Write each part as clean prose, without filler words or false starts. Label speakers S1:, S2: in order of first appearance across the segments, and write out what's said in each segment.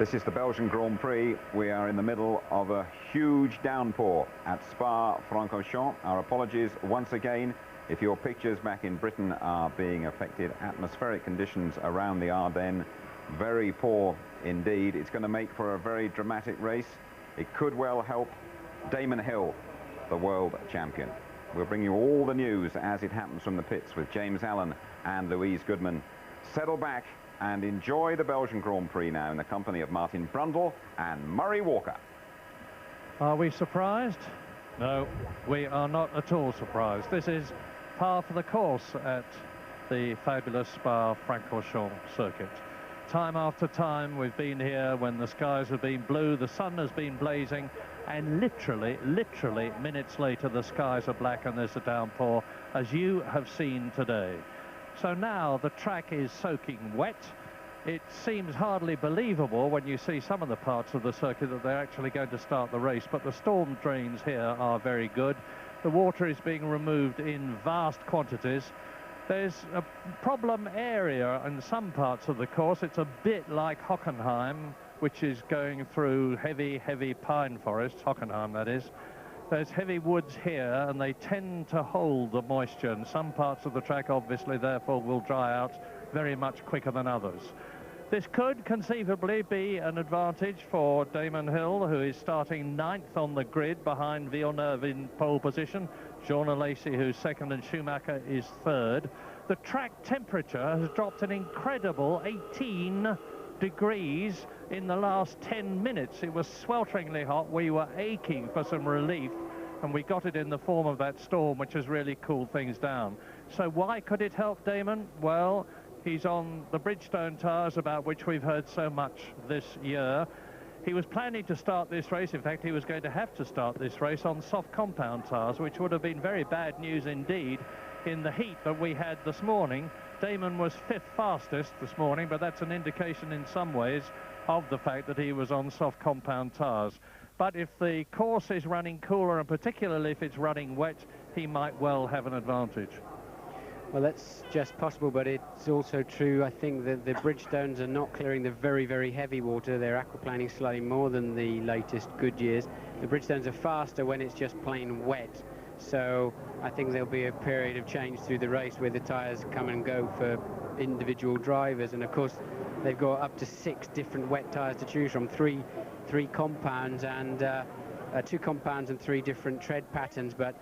S1: This is the Belgian Grand Prix. We are in the middle of a huge downpour at Spa-Francorchamps. Our apologies once again if your pictures back in Britain are being affected. Atmospheric conditions around the Ardennes, very poor indeed. It's going to make for a very dramatic race. It could well help Damon Hill, the world champion. We'll bring you all the news as it happens from the pits with James Allen and Louise Goodman. Settle back and enjoy the Belgian Grand Prix now in the company of Martin Brundle and Murray Walker.
S2: Are we surprised? No, we are not at all surprised. This is par for the course at the fabulous Spa-Francorchamps circuit. Time after time we've been here when the skies have been blue, the sun has been blazing, and literally minutes later the skies are black and there's a downpour, as you have seen today. So now the track is soaking wet. It seems hardly believable when you see some of the parts of the circuit that they're actually going to start the race, but the storm drains here are very good. The water is being removed in vast quantities. There's a problem area in some parts of the course. It's a bit like Hockenheim, which is going through heavy pine forests, Hockenheim that is. There's heavy woods here, and they tend to hold the moisture, and some parts of the track obviously therefore will dry out very much quicker than others. This could conceivably be an advantage for Damon Hill, who is starting 9th on the grid behind Villeneuve in pole position, Jean Alesi who's 2nd, and Schumacher is 3rd. The track temperature has dropped an incredible 18 degrees in the last 10 minutes. It was swelteringly hot. We were aching for some relief, and we got it in the form of that storm, which has really cooled things down. So why could it help Damon? Well, he's on the Bridgestone tyres, about which we've heard so much this year. He was planning to start this race. In fact, he was going to have to start this race on soft compound tyres, which would have been very bad news indeed in the heat that we had this morning. Damon was 5th fastest this morning, but that's an indication in some ways of the fact that he was on soft compound tyres. But if the course is running cooler, and particularly if it's running wet, he might well have an advantage.
S3: Well, that's just possible, but it's also true, I think, that the Bridgestones are not clearing the very heavy water. They're aquaplaning slightly more than the latest Goodyears. The Bridgestones are faster when it's just plain wet. So I think there'll be a period of change through the race where the tyres come and go for individual drivers. And of course, they've got up to 6 different wet tyres to choose from, three compounds and 2 compounds and 3 different tread patterns. But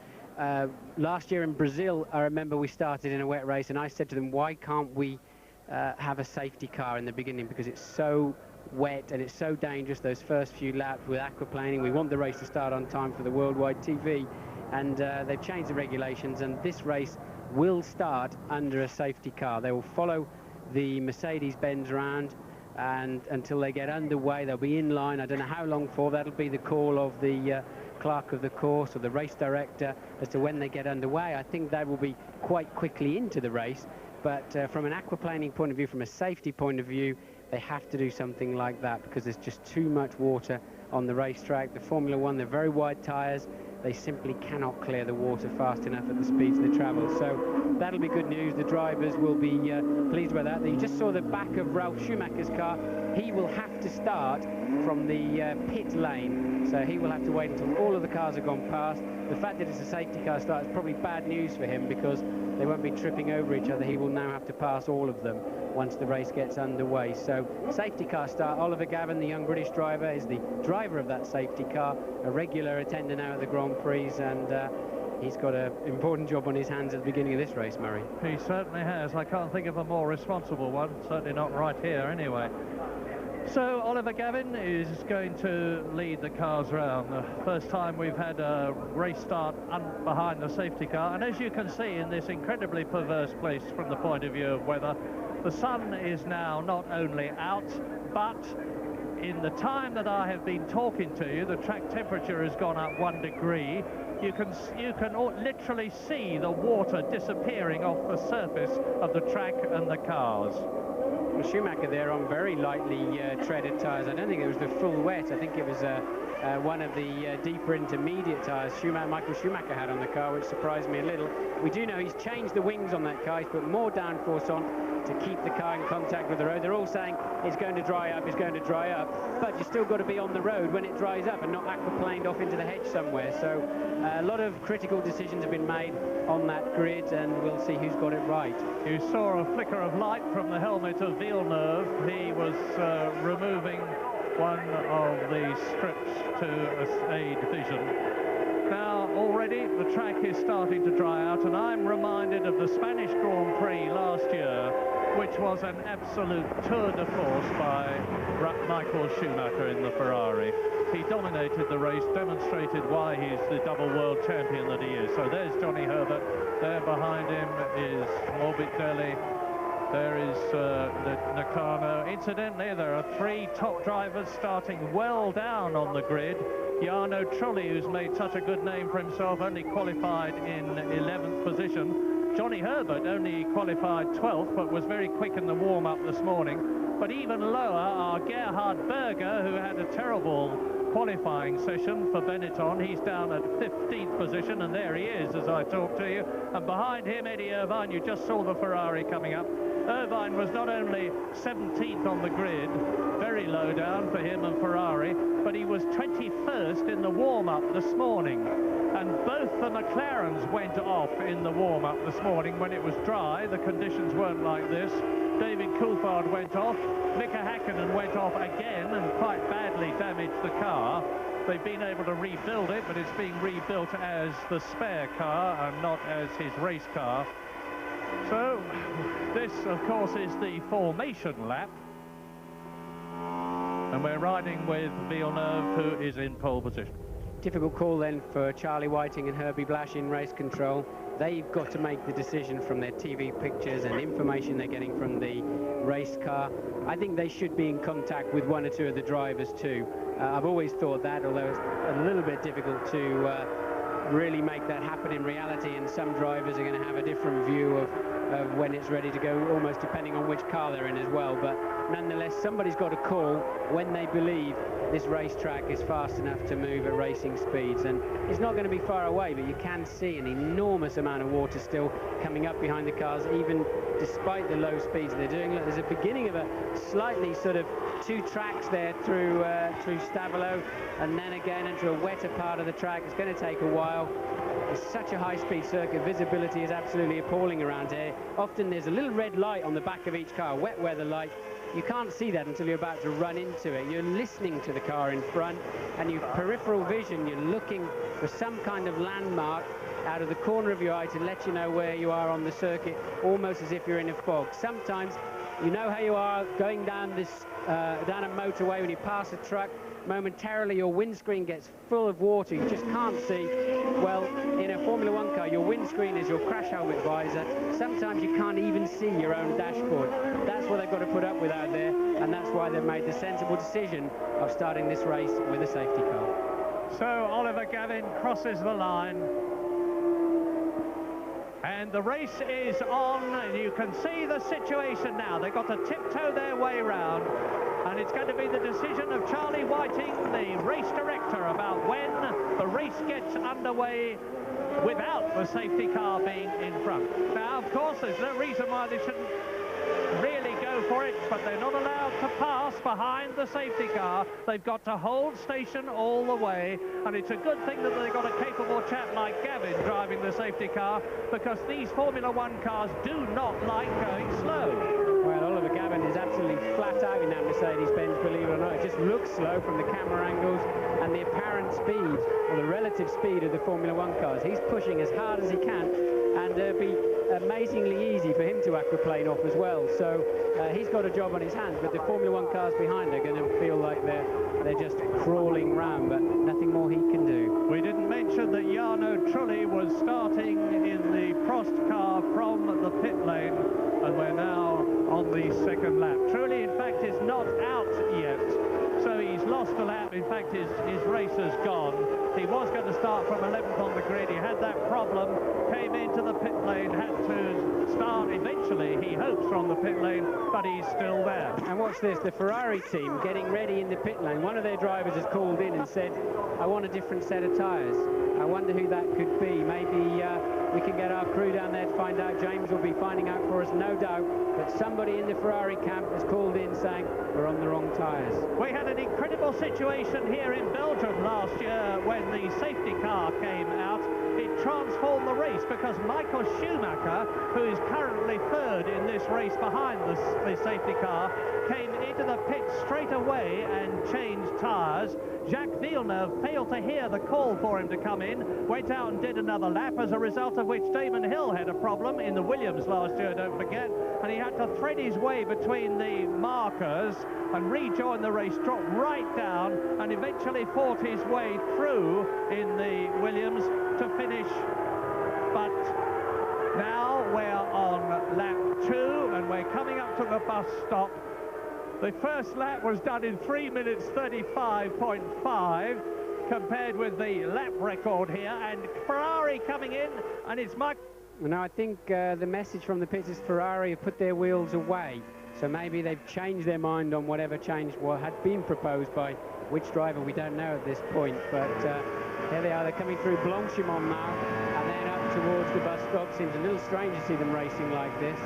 S3: last year in Brazil, I remember we started in a wet race, and I said to them, why can't we have a safety car in the beginning, because it's so wet and it's so dangerous those first few laps with aquaplaning. We want the race to start on time for the worldwide TV, and they've changed the regulations, and this race will start under a safety car. They will follow the Mercedes-Benz round, and until they get underway they'll be in line. I don't know how long for. That'll be the call of the clerk of the course or the race director as to when they get underway. I think that will be quite quickly into the race, but from an aquaplaning point of view, from a safety point of view, they have to do something like that because there's just too much water on the racetrack. The Formula One, they're very wide tyres. They simply cannot clear the water fast enough at the speeds they travel. So that'll be good news. The drivers will be pleased with that. You just saw the back of Ralf Schumacher's car. He will have to start from the pit lane, so he will have to wait until all of the cars have gone past. The fact that it's a safety car start is probably bad news for him because they won't be tripping over each other. He will now have to pass all of them once the race gets underway. So safety car start. Oliver Gavin, the young British driver, is the driver of that safety car, a regular attender now at the Grand Prix, and he's got an important job on his hands at the beginning of this race, Murray.
S2: He certainly has. I can't think of a more responsible one, certainly not right here anyway. So Oliver Gavin is going to lead the cars round. The first time we've had a race start behind the safety car, and as you can see in this incredibly perverse place from the point of view of weather, the sun is now not only out, but in the time that I have been talking to you, the track temperature has gone up 1 degree. You can literally see the water disappearing off the surface of the track and the cars.
S3: Well, Schumacher there on very lightly treaded tyres. I don't think it was the full wet. I think it was one of the deeper intermediate tyres Michael Schumacher had on the car, which surprised me a little. We do know he's changed the wings on that car. He's put more downforce on. to keep the car in contact with the road. They're all saying it's going to dry up, it's going to dry up, but you've still got to be on the road when it dries up and not aquaplaned off into the hedge somewhere. So a lot of critical decisions have been made on that grid, and we'll see who's got it right.
S2: You saw a flicker of light from the helmet of Villeneuve. He was removing one of the strips to aid vision. Now, already the track is starting to dry out, and I'm reminded of the Spanish Grand Prix last year, which was an absolute tour de force by Michael Schumacher in the Ferrari. He dominated the race, demonstrated why he's the double world champion that he is. So there's Johnny Herbert. There behind him is Morbidelli. There is Nakano. Incidentally, there are 3 top drivers starting well down on the grid. Jarno Trulli, who's made such a good name for himself, only qualified in 11th position. Johnny Herbert only qualified 12th, but was very quick in the warm-up this morning. But even lower are Gerhard Berger, who had a terrible qualifying session for Benetton. He's down at 15th position, and there he is as I talk to you. And behind him, Eddie Irvine. You just saw the Ferrari coming up. Irvine was not only 17th on the grid, very low down for him and Ferrari, but he was 21st in the warm-up this morning. And both the McLarens went off in the warm-up this morning when it was dry. The conditions weren't like this. David Coulthard went off. Mika Hakkinen went off again and quite badly damaged the car. They've been able to rebuild it, but it's being rebuilt as the spare car and not as his race car. So this, of course, is the formation lap. And we're riding with Villeneuve, who is in pole position.
S3: Difficult call then for Charlie Whiting and Herbie Blash in race control. They've got to make the decision from their TV pictures and information they're getting from the race car. I think they should be in contact with 1 or 2 of the drivers too. I've always thought that, although it's a little bit difficult to really make that happen in reality, and some drivers are going to have a different view of when it's ready to go, almost depending on which car they're in as well. But nonetheless, somebody's got to call when they believe this racetrack is fast enough to move at racing speeds, and it's not going to be far away, but you can see an enormous amount of water still coming up behind the cars, even despite the low speeds they're doing. Look, there's a beginning of a slightly sort of 2 tracks there through Stavelot, and then again into a wetter part of the track. It's going to take a while. It's such a high-speed circuit. Visibility is absolutely appalling around here. Often there's a little red light on the back of each car, wet weather light. You can't see that until you're about to run into it. You're listening to the car in front, and your peripheral vision, you're looking for some kind of landmark out of the corner of your eye to let you know where you are on the circuit, almost as if you're in a fog. Sometimes you know how you are going down this down a motorway when you pass a truck. Momentarily your windscreen gets full of water, you just can't see. Well, in a Formula 1 car, your windscreen is your crash helmet visor. Sometimes you can't even see your own dashboard. That's what they've got to put up with out there, and that's why they've made the sensible decision of starting this race with a safety car.
S2: So Oliver Gavin crosses the line, and the race is on, and you can see the situation now. They've got to tiptoe their way round, and it's going to be the decision of Charlie Whiting, the race director, about when the race gets underway without the safety car being in front. Now, of course, there's no reason why they shouldn't really go for it, but they're not allowed to pass behind the safety car. They've got to hold station all the way, and it's a good thing that they've got a capable chap like Gavin driving the safety car, because these Formula 1 cars do not like going slow.
S3: Well, Oliver Gavin is absolutely flat out in that Mercedes-Benz, believe it or not. It just looks slow from the camera angles and the apparent speed, or the relative speed of the Formula 1 cars. He's pushing as hard as he can, and it'll be amazingly easy for him to aquaplane off as well. So he's got a job on his hands, but the Formula 1 cars behind are going to feel like they're just crawling round, but nothing more he can do.
S2: We didn't mention that Jarno Trulli was starting in the Prost car from the pit lane, and we're now on the second lap. Trulli, in fact, is not out yet, so he's lost a lap. In fact, his race has gone. He was going to start from 11th on the grid. He had that problem, came into the pit lane, had to start eventually, he hopes, from the pit lane, but he's still there.
S3: And watch this, the Ferrari team getting ready in the pit lane. One of their drivers has called in and said, I want a different set of tyres. I wonder who that could be. Maybe we can get our crew down there to find out. James will be finding out for us, no doubt. but somebody in the Ferrari camp has called in saying we're on the wrong tyres.
S2: We had an incredible situation here in Belgium last year when the safety car came out. It transformed the race because Michael Schumacher, who is currently third in this race behind the safety car, came into the pit straight away and changed tyres. Jacques Villeneuve failed to hear the call for him to come in, went out and did another lap, as a result of which Damon Hill had a problem in the Williams last year, don't forget, and he had to thread his way between the markers and rejoin the race, drop right down, and eventually fought his way through in the Williams to finish. But now we're on lap 2 and we're coming up to the bus stop. The first lap was done in 3 minutes 35.5 compared with the lap record here, and Ferrari coming in, and it's Mike.
S3: Now I think the message from the pits is Ferrari have put their wheels away, so maybe they've changed their mind on whatever change had been proposed by which driver we don't know at this point. But here they are, they're coming through Blanchimont now and then up towards the bus stop. Seems a little strange to see them racing like this,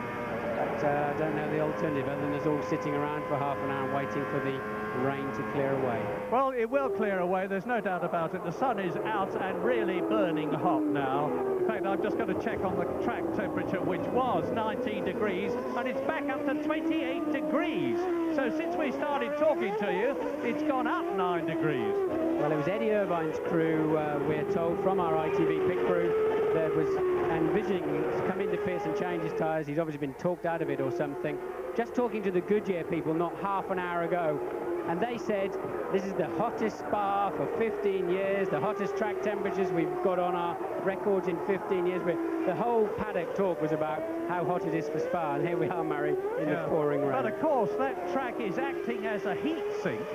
S3: but I don't know the alternative other than us all sitting around for half an hour and waiting for the rain to clear away.
S2: Well, it will clear away, there's no doubt about it. The sun is out and really burning hot now. In fact, I've just got to check on the track temperature, which was 19 degrees, and it's back up to 28 degrees. So since we started talking to you, it's gone up 9 degrees.
S3: Well, it was Eddie Irvine's crew, we're told, from our ITV pit crew, that was envisioning to come into pits and change his tyres. He's obviously been talked out of it or something. Just talking to the Goodyear people not half an hour ago, and they said this is the hottest Spa for 15 years, the hottest track temperatures we've got on our records in 15 years. But the whole paddock talk was about how hot it is for Spa, and here we are, Murray, in the pouring rain.
S2: But of course, that track is acting as a heat sink,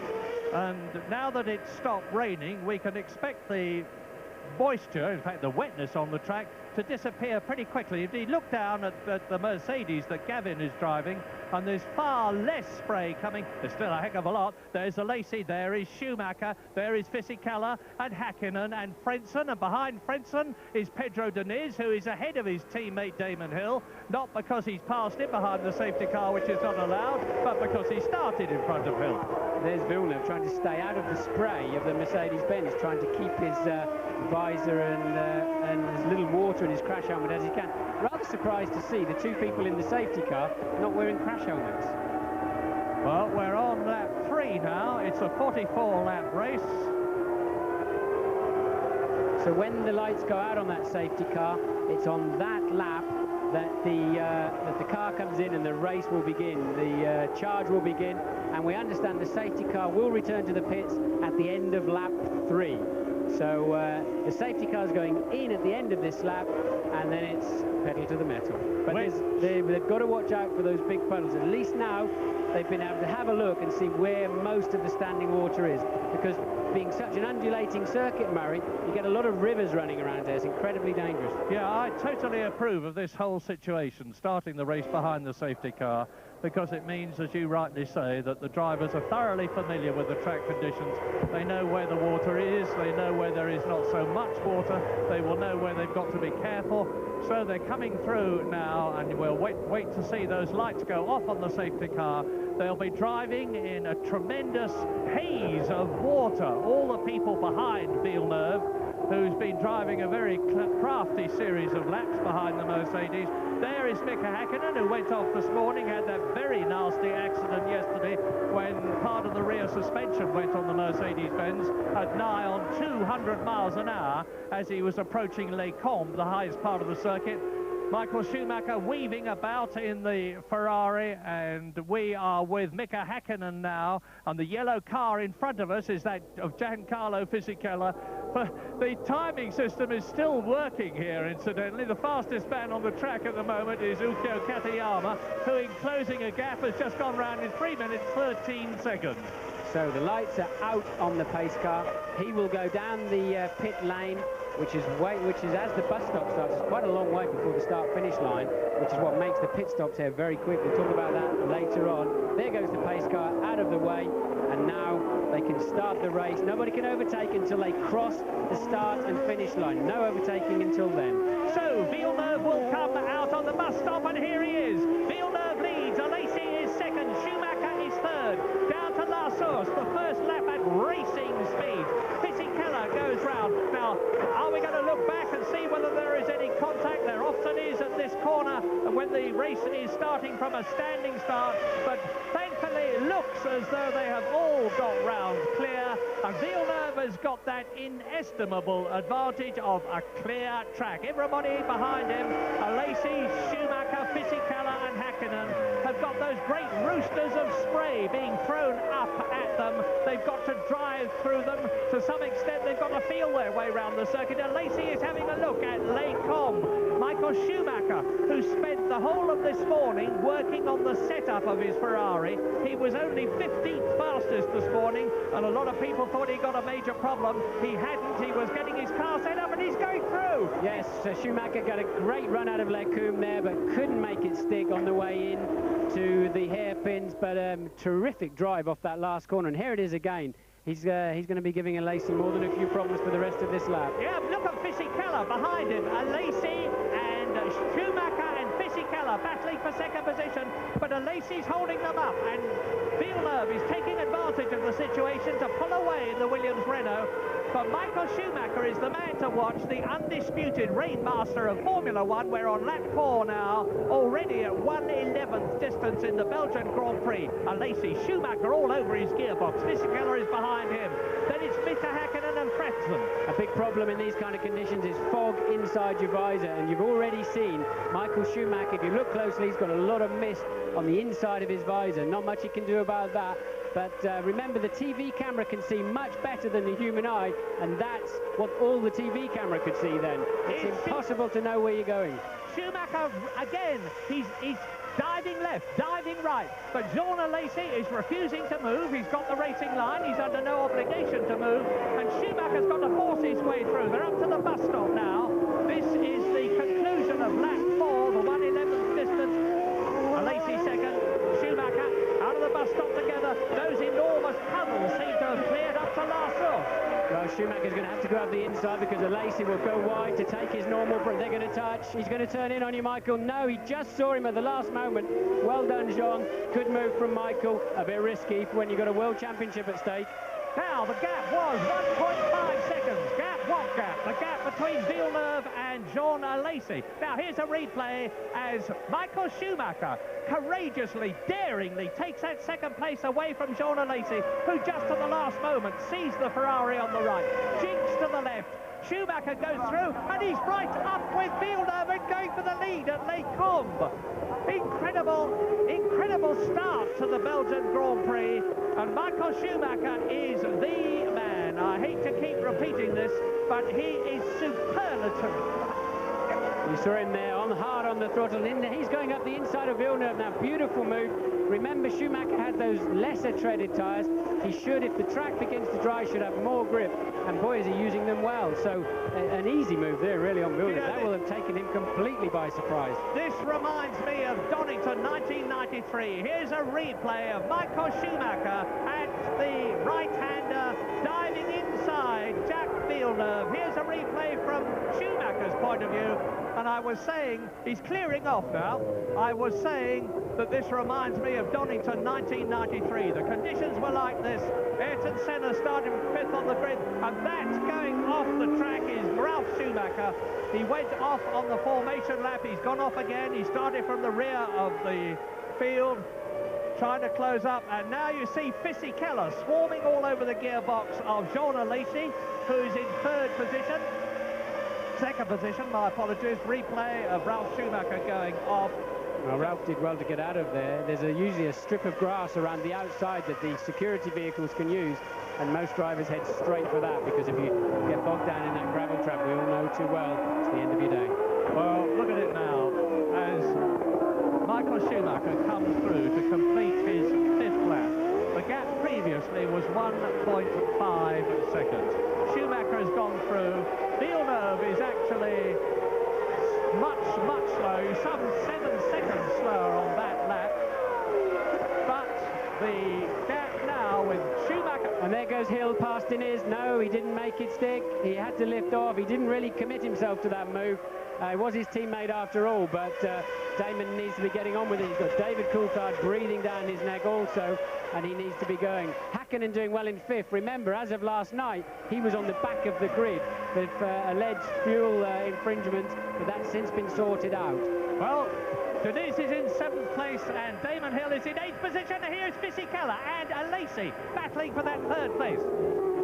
S2: and now that it's stopped raining, we can expect the moisture, in fact the wetness on the track, to disappear pretty quickly. If you look down at the Mercedes that Gavin is driving, and there's far less spray coming. There's still a heck of a lot. There's Alesi, there is Schumacher, there is Fisichella and Hakkinen and Frentzen, and behind Frentzen is Pedro Diniz, who is ahead of his teammate Damon Hill, not because he's passed it behind the safety car, which is not allowed, but because he started in front of Hill.
S3: There's Villeneuve trying to stay out of the spray of the Mercedes-Benz, trying to keep his visor and his little water in his crash helmet as he can. Rather surprised to see the two people in the safety car not wearing crash helmets.
S2: Well, we're on lap 3 now. It's a 44-lap race.
S3: So when the lights go out on that safety car, it's on that lap that the car comes in and the race will begin. The charge will begin, and we understand the safety car will return to the pits at the end of lap 3. So the safety car is going in at the end of this lap, and then it's pedal to the metal. But they've got to watch out for those big puddles. At least now they've been able to have a look and see where most of the standing water is, because being such an undulating circuit, Murray, you get a lot of rivers running around there. It's incredibly dangerous.
S2: Yeah, I totally approve of this whole situation, starting the race behind the safety car, because it means, as you rightly say, that the drivers are thoroughly familiar with the track conditions. They know where the water is, they know where there is not so much water, they will know where they've got to be careful. So they're coming through now, and we'll wait to see those lights go off on the safety car. They'll be driving in a tremendous haze of water. All the people behind Villeneuve, who's been driving a very crafty series of laps behind the Mercedes. There is Mika Hakkinen, who went off this morning, had that very nasty accident yesterday when part of the rear suspension went on the Mercedes-Benz at nigh on 200 miles an hour as he was approaching Les Combes, the highest part of the circuit. Michael Schumacher weaving about in the Ferrari, and we are with Mika Hakkinen now, and the yellow car in front of us is that of Giancarlo Fisichella. The timing system is still working here, incidentally. The fastest man on the track at the moment is Ukyo Katayama, who in closing a gap has just gone round in 3 minutes 13 seconds.
S3: So the lights are out on the pace car. He will go down the pit lane, which is as the bus stop starts. It's quite a long way before the start-finish line, which is what makes the pit stops here very quick. We'll talk about that later on. There goes the pace car out of the way, and now they can start the race. Nobody can overtake until they cross the start and finish line. No overtaking until then.
S2: So Villeneuve will come out on the bus stop, and here he is. Villeneuve leads racing speed. Fisichella goes round. Now, are we going to look back and see whether there is any contact? There often is at this corner when the race is starting from a standing start, but thankfully it looks as though they have all got round clear, and Villeneuve has got that inestimable advantage of a clear track. Everybody behind him, Lacey, Schumacher, Fisichella and Häkkinen, have got those great roosters of spray being thrown up at them. They've got to drive through them. To some extent, they've got to feel their way around the circuit. And Lacey is having a look at Les Combes. Michael Schumacher, who spent the whole of this morning working on the setup of his Ferrari. He was only 15th fastest this morning, and a lot of people thought he got a major problem. He hadn't. He was getting his car set up, and he's going through.
S3: Yes, so Schumacher got a great run out of Les Combes there, but couldn't make it stick on the way in to the hairpins, but terrific drive off that last corner. And here it is again. He's going to be giving Lacey more than a few problems for the rest of this lap.
S2: Yeah, look at Fisichella behind him. Lacey and Schumacher and Fisichella battling for second position, but Lacey's holding them up, and Villeneuve is taking advantage of the situation to pull away in the Williams Renault. But Michael Schumacher is the man to watch, the undisputed rainmaster of Formula One. We're on lap 4 now, already at 1/11th distance in the Belgian Grand Prix. Lacey, Schumacher all over his gearbox. Fisichella is behind him. Then it's Mr. Häkkinen and Frentzen.
S3: A big problem in these kind of conditions is fog inside your visor, and you've already seen Michael Schumacher, if you look closely, he's got a lot of mist on the inside of his visor. Not much he can do about that. But remember, the TV camera can see much better than the human eye, and that's what all the TV camera could see then. It's impossible to know where you're going.
S2: Schumacher, again, he's diving left, diving right, but Jean Lacey is refusing to move. He's got the racing line. He's under no obligation to move, and Schumacher's got to force his way through. They're up to the bus stop now. This is the conclusion of lap 4, the 1/11th distance. Lacey second, Schumacher out of the bus stop together. Those enormous puddles seem to have cleared up to La Source.
S3: Well, Schumacher's going to have to go up the inside because Lacey will go wide to take his normal, but they're going to touch. He's going to turn in on you, Michael. No, he just saw him at the last moment. Well done, Jean. Good move from Michael. A bit risky when you've got a world championship at stake.
S2: Now, the gap was 1.5 seconds. What gap? The gap between Villeneuve and Jean Lacey. Now, here's a replay as Michael Schumacher courageously, daringly takes that second place away from Jean Lacey, who just at the last moment sees the Ferrari on the right. Jinx to the left. Schumacher goes through, and he's right up with Villeneuve and going for the lead at Les Combes. Incredible start to the Belgian Grand Prix, and Michael Schumacher is the man. I hate to keep repeating this, but he is superlative.
S3: You saw him there hard on the throttle. He's going up the inside of Villeneuve now. Beautiful move. Remember, Schumacher had those lesser treaded tyres. He should, if the track begins to dry, should have more grip. And boy, is he using them well. So an easy move there, really, on Villeneuve. That will have taken him completely by surprise.
S2: This reminds me of Donington 1993. Here's a replay of Michael Schumacher at the right-hander diving inside Jacques Villeneuve. Here's a replay from Schumacher's point of view. And I was saying, he's clearing off now. I was saying that this reminds me of Donington 1993. The conditions were like this. Ayrton Senna started 5th on the grid, and that's going off the track is Ralf Schumacher. He went off on the formation lap. He's gone off again. He started from the rear of the field, trying to close up, and now you see Fisichella swarming all over the gearbox of Jean Lacey, who's in 3rd position. Second position, my apologies. Replay of Ralf Schumacher going off.
S3: Well, Ralf did well to get out of there. There's usually a strip of grass around the outside that the security vehicles can use, and most drivers head straight for that, because if you get bogged down in that gravel trap, we all know too well, it's the end of your day.
S2: Well, look at it now as Michael Schumacher comes through to complete his 5th lap. The gap previously was 1.5 seconds. Schumacher has gone through. Villeneuve is actually much slow, some 7 seconds slower on that lap. But the gap now with Schumacher.
S3: And there goes Hill past Inez. No, he didn't make it stick. He had to lift off. He didn't really commit himself to that move. It was his teammate after all, but Damon needs to be getting on with it. He's got David Coulthard breathing down his neck also, and he needs to be going. Hakkinen doing well in 5th. Remember, as of last night, he was on the back of the grid with alleged fuel infringement, but that's since been sorted out.
S2: Well, Deniz is in 7th place and Damon Hill is in 8th position. Here's Fisichella and Alesi battling for that 3rd place.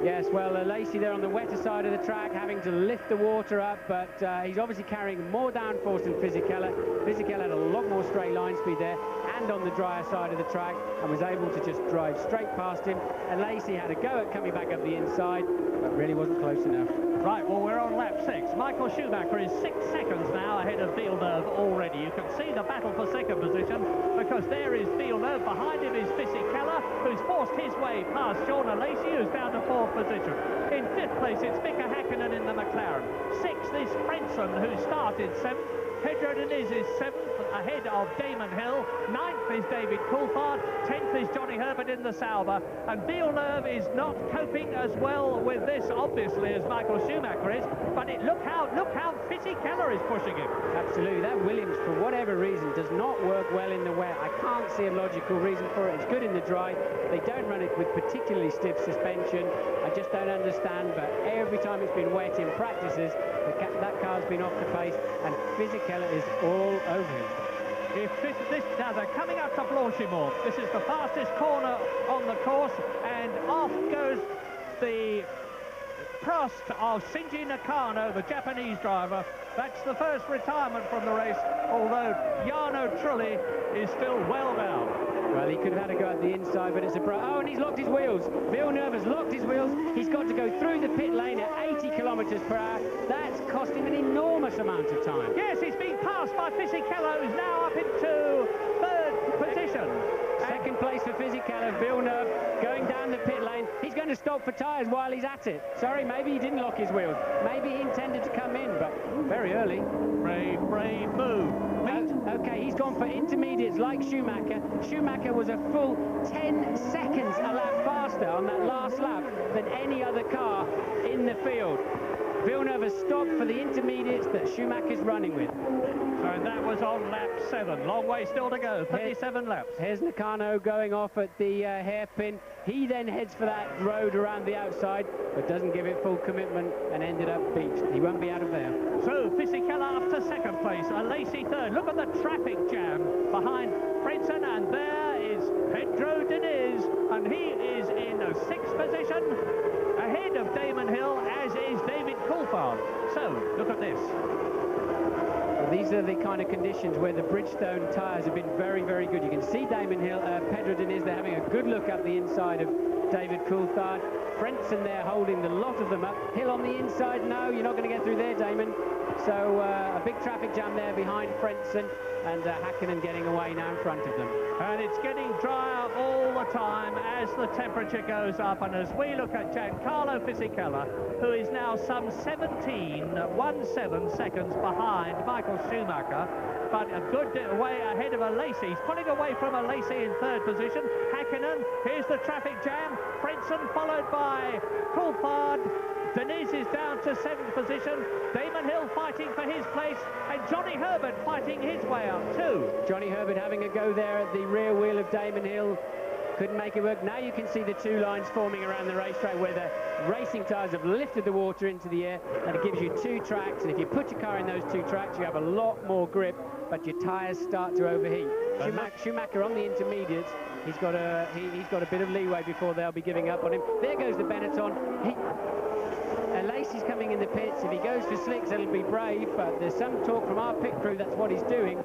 S3: Yes, well, Lacey there on the wetter side of the track, having to lift the water up, but he's obviously carrying more downforce than Fisichella. Fisichella had a lot more straight line speed there and on the drier side of the track and was able to just drive straight past him. And Lacey had a go at coming back up the inside, but really wasn't close enough.
S2: Right, well, we're on lap 6. Michael Schumacher is 6 seconds now ahead of Villeneuve already. You can see the battle for 2nd position because there is Villeneuve. Behind him is Fisichella, who's forced his way past Sean Alesi, who's down to 4th position. In 5th place, it's Mika Hakkinen in the McLaren. 6th is Frentzen, who started 7th. Pedro Diniz is 7th, ahead of Damon Hill. 9th is David Coulthard. 10th is Johnny Herbert in the Sauber. And Villeneuve is not coping as well with this, obviously, as Michael Schumacher is. But look how Fisichella is pushing him.
S3: Absolutely. That Williams, for whatever reason, does not work well in the wet. I can't see a logical reason for it. It's good in the dry. They don't run it with particularly stiff suspension. I just don't understand. But every time it's been wet in practices, that car's been off the pace, and Fisichella is all over him.
S2: Now they're coming up to Blanchimont. This is the fastest corner on the course, and off goes the Prost of Shinji Nakano, the Japanese driver. That's the first retirement from the race, although Jarno Trulli is still well down.
S3: Well, he could have had a go at the inside, but it's a oh, and he's locked his wheels. Villeneuve has locked his wheels. He's got to go through the pit lane at 80 kilometres per hour. That's cost him an enormous amount of time.
S2: Yes, he's been passed by Fisichella, who's now up into 3rd position.
S3: 2nd place for Fisichella. Villeneuve going down the pit lane. He's going to stop for tyres while he's at it. Sorry, maybe he didn't lock his wheels. Maybe he intended to come in, but very early.
S2: Brave move.
S3: Okay, he's gone for intermediates like Schumacher. Schumacher was a full 10 seconds a lap faster on that last lap than any other car in the field. Villeneuve has stopped for the intermediates that Schumacher's running with.
S2: So that was on lap 7. Long way still to go, 37 laps.
S3: Here's Nakano going off at the hairpin. He then heads for that road around the outside, but doesn't give it full commitment and ended up beached. He won't be out of there.
S2: So Fisichella up to 2nd place, Alesi 3rd. Look at the traffic jam behind Frentzen, and there is Pedro Diniz, and he is in 6th position, ahead of Damon Hill, as is David Coulthard. So, look at this.
S3: Well, these are the kind of conditions where the Bridgestone tyres have been very, very good. You can see Damon Hill, Pedro Diniz, they're having a good look up the inside of David Coulthard. Frentzen there holding the lot of them up. Hill on the inside, no, you're not going to get through there, Damon. So a big traffic jam there behind Frentzen, and Hakkinen getting away now in front of them.
S2: And it's getting drier all the time as the temperature goes up, and as we look at Giancarlo Fisichella, who is now some 17 seconds behind Michael Schumacher, but a good way ahead of Alesi. He's pulling away from Alesi in 3rd position. Hakkinen, here's the traffic jam. Frentzen followed by Coulthard. Diniz is down to 7th position. Damon Hill fighting for his place, and Johnny Herbert fighting his way up too.
S3: Johnny Herbert having a go there at the rear wheel of Damon Hill. Couldn't make it work. Now you can see the 2 lines forming around the racetrack where the racing tyres have lifted the water into the air, and it gives you 2 tracks, and if you put your car in those 2 tracks you have a lot more grip, but your tyres start to overheat. Schumacher on the intermediates, he's got a bit of leeway before they'll be giving up on him. There goes the Benetton. Lacey's coming in the pits. If he goes for slicks, it'll be brave, but there's some talk from our pit crew that's what he's doing.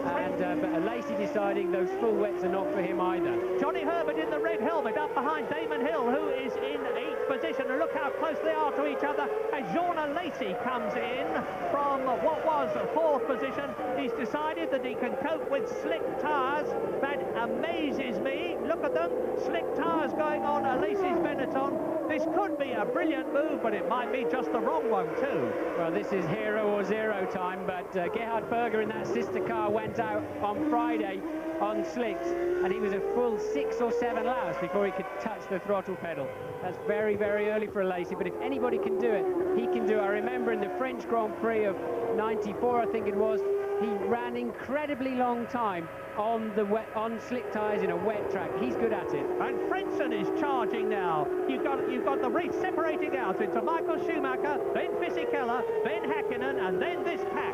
S3: And but Lacey deciding those full wets are not for him either.
S2: Johnny Herbert in the red helmet up behind Damon Hill, who is in 8th position. And look how close they are to each other as Jean Alesi comes in from what was 4th position. He's decided that he can cope with slick tyres. That amazes me. Look at them, slick tyres going on Alesi's Benetton. This could be a brilliant move, but it might be just the wrong one too.
S3: Well, this is hero or zero time, but Gerhard Berger in that sister car went out on Friday on slicks, and he was a full 6 or 7 laps before he could touch the throttle pedal. That's very, very early for a Lacey, but if anybody can do it, he can do it. I remember in the French Grand Prix of 94, I think it was, he ran incredibly long time on slick tyres in a wet track. He's good at it.
S2: And Frentzen is charging now. You've got the race separating out into Michael Schumacher, then Fisichella, then Häkkinen, and then this pack.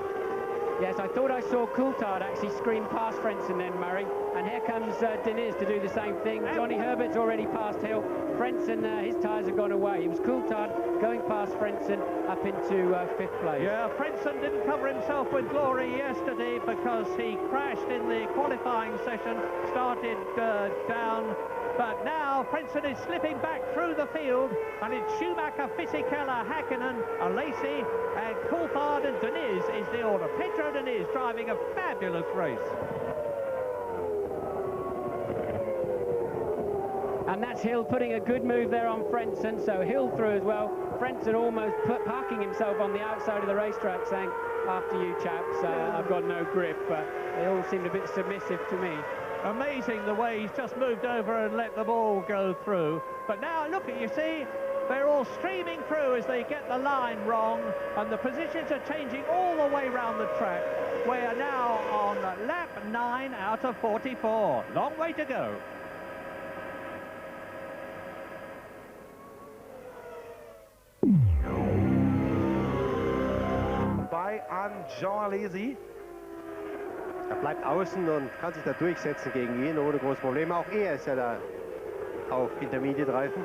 S3: Yes, I thought I saw Coulthard actually scream past Frentzen then, Murray. And here comes Diniz to do the same thing. Johnny Herbert's already past Hill. Frentzen, his tyres have gone away. It was Coulthard going past Frentzen up into 5th place.
S2: Yeah, Frentzen didn't cover himself with glory yesterday because he crashed in the qualifying session, started down. But now Frentzen is slipping back through the field, and it's Schumacher, Fisichella, Häkkinen, Lacey, and Coulthard and Diniz is the order. Pedro Diniz driving a fabulous race.
S3: And that's Hill putting a good move there on Frentzen, so Hill through as well. Frentzen almost parking himself on the outside of the racetrack, saying, after you chaps, I've got no grip, but they all seemed a bit submissive to me.
S2: Amazing the way he's just moved over and let the ball go through. But now, look, you see, they're all streaming through as they get the line wrong, and the positions are changing all the way around the track. We are now on lap 9 out of 44. Long way to go.
S4: An Jean Alesi.
S5: Er bleibt außen und kann sich da durchsetzen gegen ihn ohne große Probleme. Auch er ist ja da auf Intermediate-Reifen.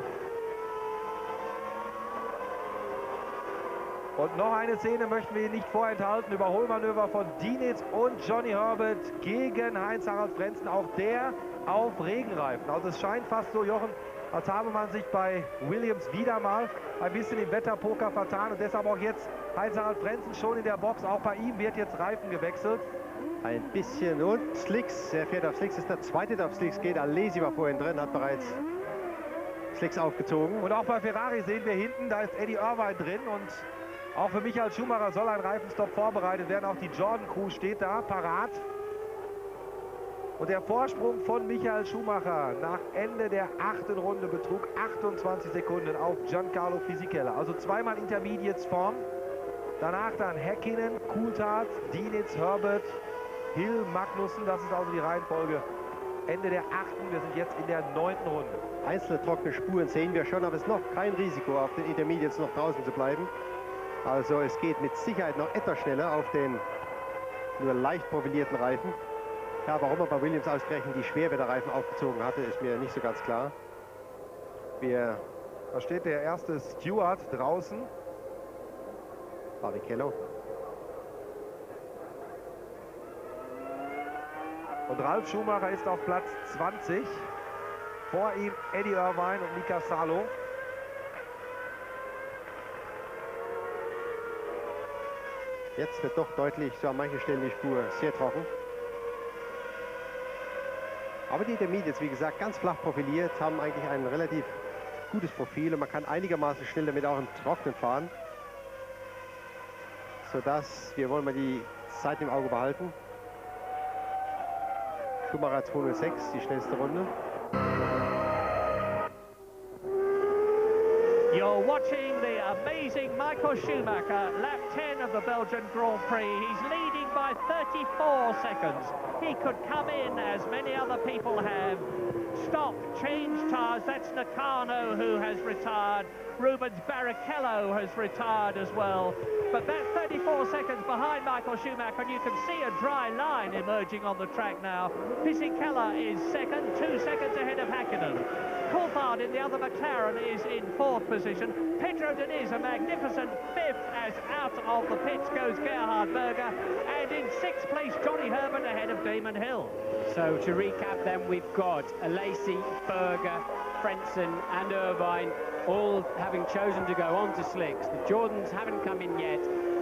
S4: Und noch eine Szene möchten wir nicht vorenthalten. Überholmanöver von Diniz und Johnny Herbert gegen Heinz-Harald Frentzen. Auch der auf Regenreifen. Also es scheint fast so, Jochen, als habe man sich bei Williams wieder mal ein bisschen im Wetterpoker vertan. Und deshalb auch jetzt Heinz-Harald Frentzen schon in der Box. Auch bei ihm wird jetzt Reifen gewechselt.
S5: Ein bisschen und Slicks. Er fährt auf Slicks. Ist der zweite, der auf Slicks geht. Alesi war vorhin drin, hat bereits Slicks aufgezogen.
S4: Und auch bei Ferrari sehen wir hinten, da ist Eddie Irvine drin. Und auch für Michael Schumacher soll ein Reifenstopp vorbereitet werden. Auch die Jordan Crew steht da parat. Und der Vorsprung von Michael Schumacher nach Ende der 8. Runde betrug 28 Sekunden auf Giancarlo Fisichella. Also zweimal Intermediates vorn. Danach dann Häkkinen, Coulthard, Diniz, Herbert, Hill, Magnussen. Das ist also die Reihenfolge. Ende der 8. Wir sind jetzt in der 9. Runde.
S5: Einzelne trockene Spuren sehen wir schon, aber es ist noch kein Risiko, auf den Intermediates noch draußen zu bleiben. Also es geht mit Sicherheit noch etwas schneller auf den nur leicht profilierten Reifen. Ja, warum er bei Williams ausgerechnet die Schwerwetterreifen aufgezogen hatte, ist mir nicht so ganz klar.
S4: Da steht der erste Stewart draußen.
S5: Barrichello.
S4: Und Ralf Schumacher ist auf Platz 20. Vor ihm Eddie Irvine und Mika Salo.
S5: Jetzt wird doch deutlich, so an manchen Stellen die Spur sehr trocken. Aber die Intermediates, wie gesagt, ganz flach profiliert, haben eigentlich ein relativ gutes Profil und man kann einigermaßen schnell damit auch im Trocknen fahren. Sodass, wir wollen mal die Zeit im Auge behalten. Schumacher 206, die schnellste Runde.
S2: You're watching the amazing Michael Schumacher, lap 10 of the Belgian Grand Prix. He's leading by 34 seconds. He could come in, as many other people have, stop, change tyres. That's Nakano, who has retired. Rubens Barrichello has retired as well. But that's 34 seconds behind Michael Schumacher, and you can see a dry line emerging on the track now. Fisichella is second, 2 seconds ahead of Häkkinen. Coulthard in the other McLaren is in 4th position. Pedro Diniz, a magnificent 5th, as out of the pits goes Gerhard Berger. And in 6th place, Johnny Herbert ahead of Damon Hill.
S3: So to recap then, we've got Alesi, Berger, Frentzen and Irvine all having chosen to go on to slicks. The Jordans haven't come in yet,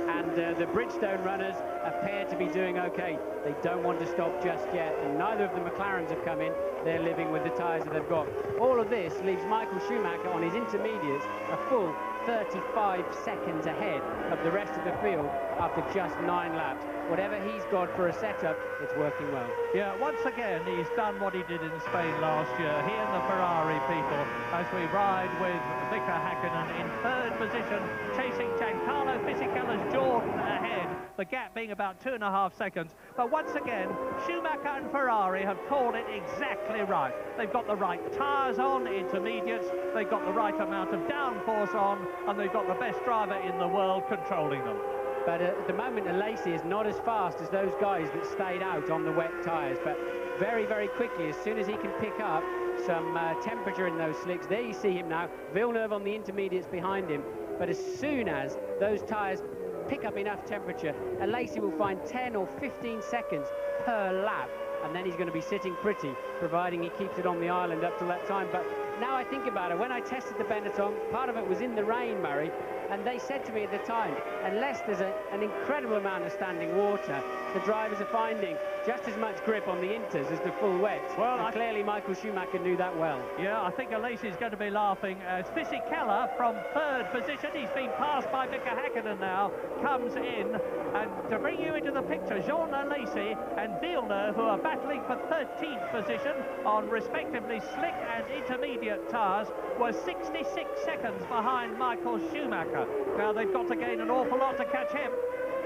S3: and the Bridgestone runners appear to be doing okay. They don't want to stop just yet, and neither of the McLarens have come in. They're living with the tyres that they've got. All of this leaves Michael Schumacher on his intermediates a full 35 seconds ahead of the rest of the field after just 9 laps. Whatever he's got for a setup, it's working well.
S2: Yeah, once again, he's done what he did in Spain last year. He and the Ferrari people, as we ride with Mika Häkkinen in 3rd position, chasing Giancarlo Fisichella's Jordan ahead, the gap being about 2.5 seconds. But once again, Schumacher and Ferrari have called it exactly right. They've got the right tyres on, intermediates, they've got the right amount of downforce on, and they've got the best driver in the world controlling them.
S3: But at the moment, Alesi is not as fast as those guys that stayed out on the wet tyres. But very, very quickly, as soon as he can pick up some temperature in those slicks, there you see him now. Villeneuve on the intermediates behind him. But as soon as those tyres pick up enough temperature, Alesi will find 10 or 15 seconds per lap. And then he's going to be sitting pretty, providing he keeps it on the island up till that time. But now I think about it, when I tested the Benetton, part of it was in the rain, Murray, and they said to me at the time, unless there's an incredible amount of standing water, the drivers are finding just as much grip on the inters as the full wets. Well, clearly Michael Schumacher knew that well. Yeah, I think Alesi's going to be laughing as Fisichella from 3rd position, he's been passed by Mika Häkkinen now, comes in, and to bring you into the picture, Jean Alesi and Villeneuve, who are battling for 13th position on respectively slick and intermediate tyres, were 66 seconds behind Michael Schumacher. Now they've got to gain an awful lot to catch him.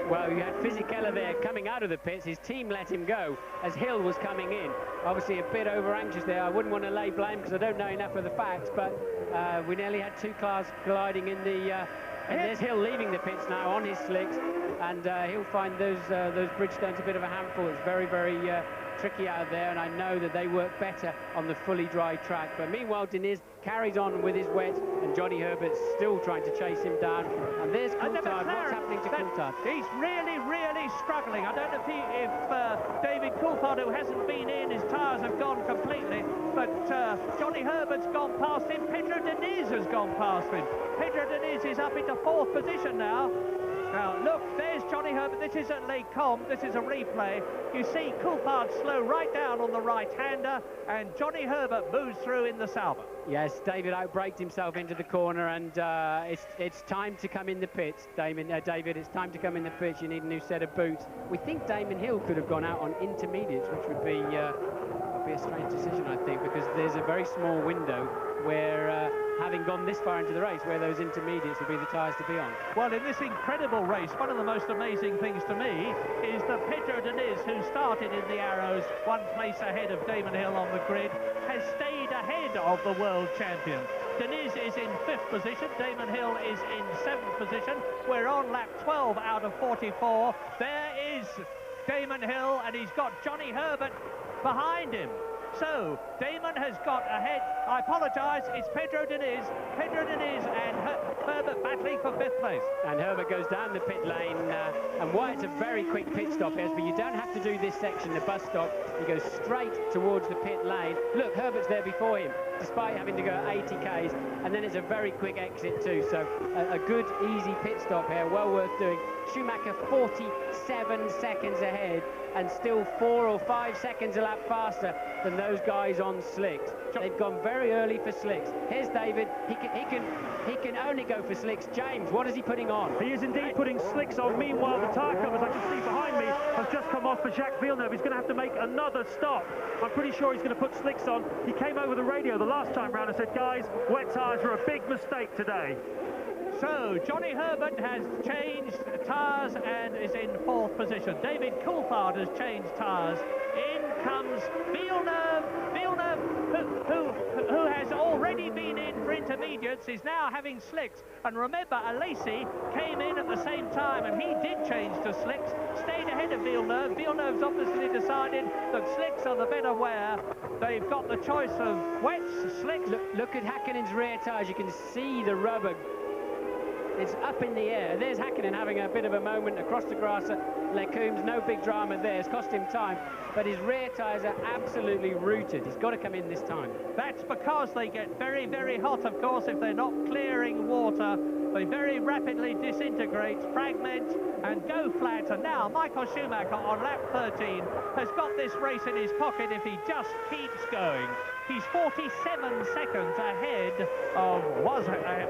S3: Well, you had Fisichella there coming out of the pits. His team let him go as Hill was coming in. Obviously a bit over-anxious there. I wouldn't want to lay blame because I don't know enough of the facts, but we nearly had 2 cars colliding in the... and there's Hill leaving the pits now on his slicks, and he'll find those Bridgestones a bit of a handful. It's very, very tricky out there, and I know that they work better on the fully dry track. But meanwhile, Diniz carries on with his wet, and Johnny Herbert's still trying to chase him down. And there's Coulthard. What's happening to Coulthard? He's really, really struggling. I don't know if David Coulthard, who hasn't been in, his tyres have gone completely, but Johnny Herbert's gone past him. Pedro Diniz has gone past him. Pedro Diniz is up into 4th position now. Now, look, there's Johnny Herbert. This isn't Les Combes. This is a replay. You see Coulthard slow right down on the right-hander, and Johnny Herbert moves through in the Sauber. Yes, David outbraked himself into the corner, and it's time to come in the pits, David. It's time to come in the pits. You need a new set of boots. We think Damon Hill could have gone out on intermediates, which would be a strange decision, I think, because there's a very small window where, having gone this far into the race, where those intermediates would be the tyres to be on. Well, in this incredible race, one of the most amazing things to me is that Pedro Diniz, who started in the Arrows 1 place ahead of Damon Hill on the grid, has stayed ahead of the world champion. Diniz is in 5th position, Damon Hill is in 7th position. We're on lap 12 out of 44. There is Damon Hill, and he's got Johnny Herbert behind him. So, Damon has got ahead. I apologise, it's Pedro Diniz. Pedro Diniz and Herbert battling for 5th place. And Herbert goes down the pit lane, and why it's a very quick pit stop, but you don't have to do this section, the bus stop. You go straight towards the pit lane. Look, Herbert's there before him, despite having to go 80 k's, and then it's a very quick exit too. So, a good, easy pit stop here, well worth doing. Schumacher 47 seconds ahead, and still 4 or 5 seconds a lap faster than those guys on slicks. They've gone very early for slicks. Here's David. He can only go for slicks. James, what is he putting on?
S6: He is indeed putting slicks on. Meanwhile, the tyre covers I can see behind me has just come off for Jacques Villeneuve. He's going to have to make another stop. I'm pretty sure he's going to put slicks on. He came over the radio the last time round and said, guys, wet tyres are a big mistake today.
S2: So, Johnny Herbert has changed tyres and is in 4th position. David Coulthard has changed tyres. In comes Villeneuve. Villeneuve, who has already been in for intermediates, is now having slicks. And remember, Alesi came in at the same time, and he did change to slicks, stayed ahead of Villeneuve. Villeneuve's obviously decided that slicks are the better wear. They've got the choice of wets, slicks. Look at Häkkinen's rear tyres. You can see the rubber. It's up in the air. There's Häkkinen having a bit of a moment across the grass at Les Combes. No big drama there. It's cost him time. But his rear tyres are absolutely rooted. He's got to come in this time. That's because they get very, very hot, of course, if they're not clearing water they very rapidly disintegrate, fragment, and go flat. And now Michael Schumacher on lap 13 has got this race in his pocket if he just keeps going. He's 47 seconds ahead of,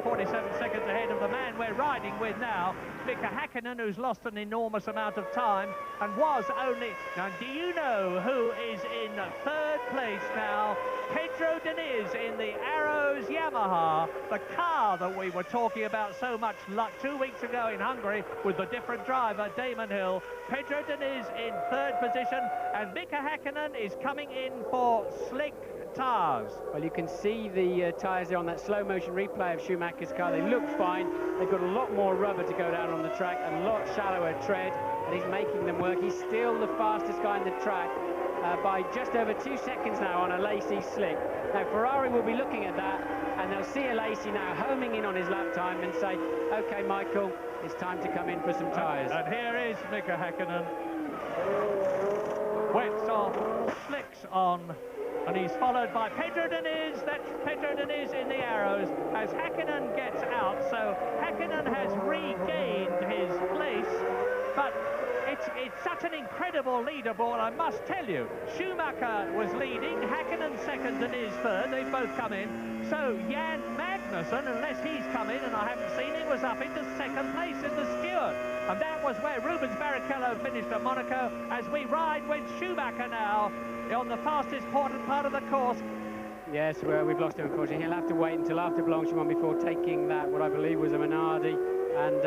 S2: 47 seconds ahead of the man we're riding with now, Mika Häkkinen, who's lost an enormous amount of time and was only... Now, do you know who is in third place now? Pedro Diniz in the Arrows Yamaha, the car that we were talking about so much 2 weeks ago in Hungary with the different driver, Damon Hill. Pedro Diniz in third position, and Mika Häkkinen is coming in for slick tyres.
S3: Well, you can see the tyres there on that slow motion replay of Schumacher's car. They look fine. They've got a lot more rubber to go down on the track, a lot shallower tread, and he's making them work. He's still the fastest guy in the track by just over 2 seconds now on a Lacey slick. Now Ferrari will be looking at that, and they'll see a Lacey now homing in on his lap time and say, okay Michael, it's time to come in for some tyres.
S2: And here is Mika Häkkinen. Wets off, slicks on, and he's followed by Pedro Diniz. That's Pedro Diniz in the Arrows as Häkkinen gets out. So Häkkinen has regained his place, but it's such an incredible leaderboard, I must tell you. Schumacher was leading, Häkkinen second, Diniz third. They've both come in. So Jan Magnussen, unless he's come in, and I haven't seen him, was up into second place in the Stewart. And that was where Rubens Barrichello finished at Monaco, as we ride with Schumacher now on the fastest part of the course.
S3: Yes, well, we've lost him, unfortunately. He'll have to wait until after Blanchimont before taking that, what I believe was a Minardi, and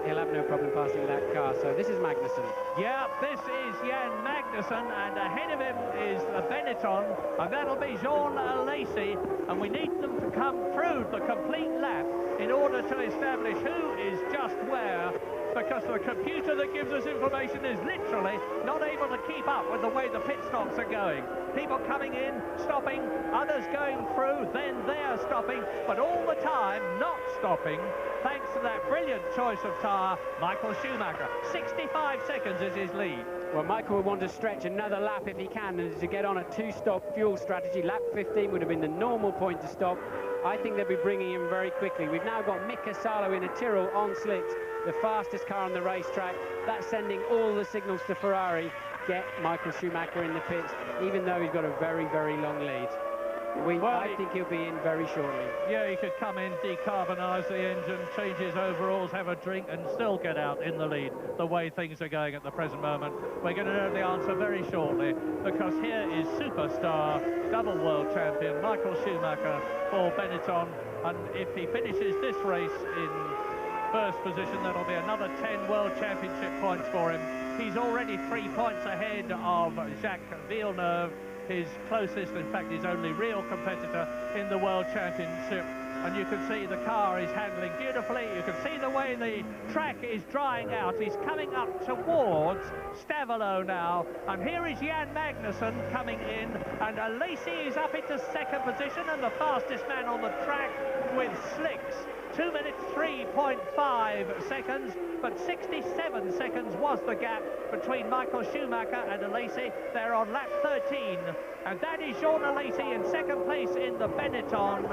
S3: he'll have no problem passing that car. So this is Magnussen.
S2: Yeah, this is Jan Magnussen, and ahead of him is the Benetton, and that'll be Jean Alesi, and we need them to come through the complete lap in order to establish who is just where, because the computer that gives us information is literally not able to keep up with the way the pit stops are going. People coming in, stopping, others going through, then they're stopping, but all the time not stopping, thanks to that brilliant choice of tyre, Michael Schumacher. 65 seconds is his lead.
S3: Well, Michael will want to stretch another lap if he can, and to get on a two-stop fuel strategy. Lap 15 would have been the normal point to stop. I think they'll be bringing him very quickly. We've now got Mika Salo in a Tyrrell on slicks, the fastest car on the racetrack. That's sending all the signals to Ferrari. Get Michael Schumacher in the pits, even though he's got a very, very long lead. I think he'll be in very shortly.
S2: Yeah, he could come in, decarbonise the engine, change his overalls, have a drink, and still get out in the lead, the way things are going at the present moment. We're going to know the answer very shortly, because here is superstar, double world champion, Michael Schumacher for Benetton, and if he finishes this race in first position, that'll be another 10 World Championship points for him. He's already 3 points ahead of Jacques Villeneuve, his closest, in fact, his only real competitor in the World Championship. And you can see the car is handling beautifully. You can see the way the track is drying out. He's coming up towards Stavelot now. And here is Jan Magnussen coming in. And Alesi is up into second position and the fastest man on the track with slicks. 2 minutes 3.5 seconds, but 67 seconds was the gap between Michael Schumacher and Alesi. They're on lap 13, and that is Jean Alesi in second place in the Benetton.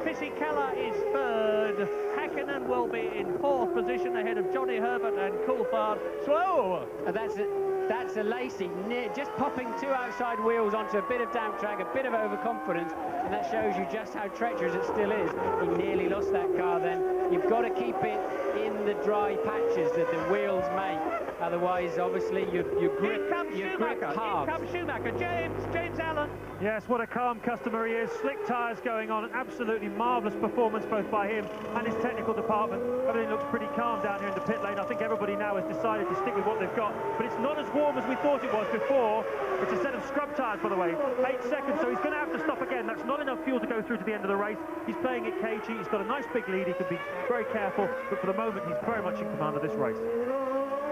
S2: Fisichella is third. Häkkinen will be in fourth position ahead of Johnny Herbert and Coulthard. So
S3: that's Alesi just popping two outside wheels onto a bit of damp track, a bit of overconfidence, and that shows you just how treacherous it still is. He nearly lost that car then. You've got to keep it in the dry patches that the wheels make. Otherwise, obviously, your grip halves. Here
S6: comes Schumacher. James Allen. Yes, what a calm customer he is. Slick tyres going on. Absolutely marvellous performance both by him and his technical department. Everything looks pretty calm down here in the pit lane. I think everybody now has decided to stick with what they've got. But it's not as warm as we thought it was before. It's a set of scrub tyres, by the way. 8 seconds, so he's going to have to stop again. That's not enough fuel to go through to the end of the race. He's playing it cagey. He's got a nice big lead. He can be very careful. But for the moment, he's very much in command of this race.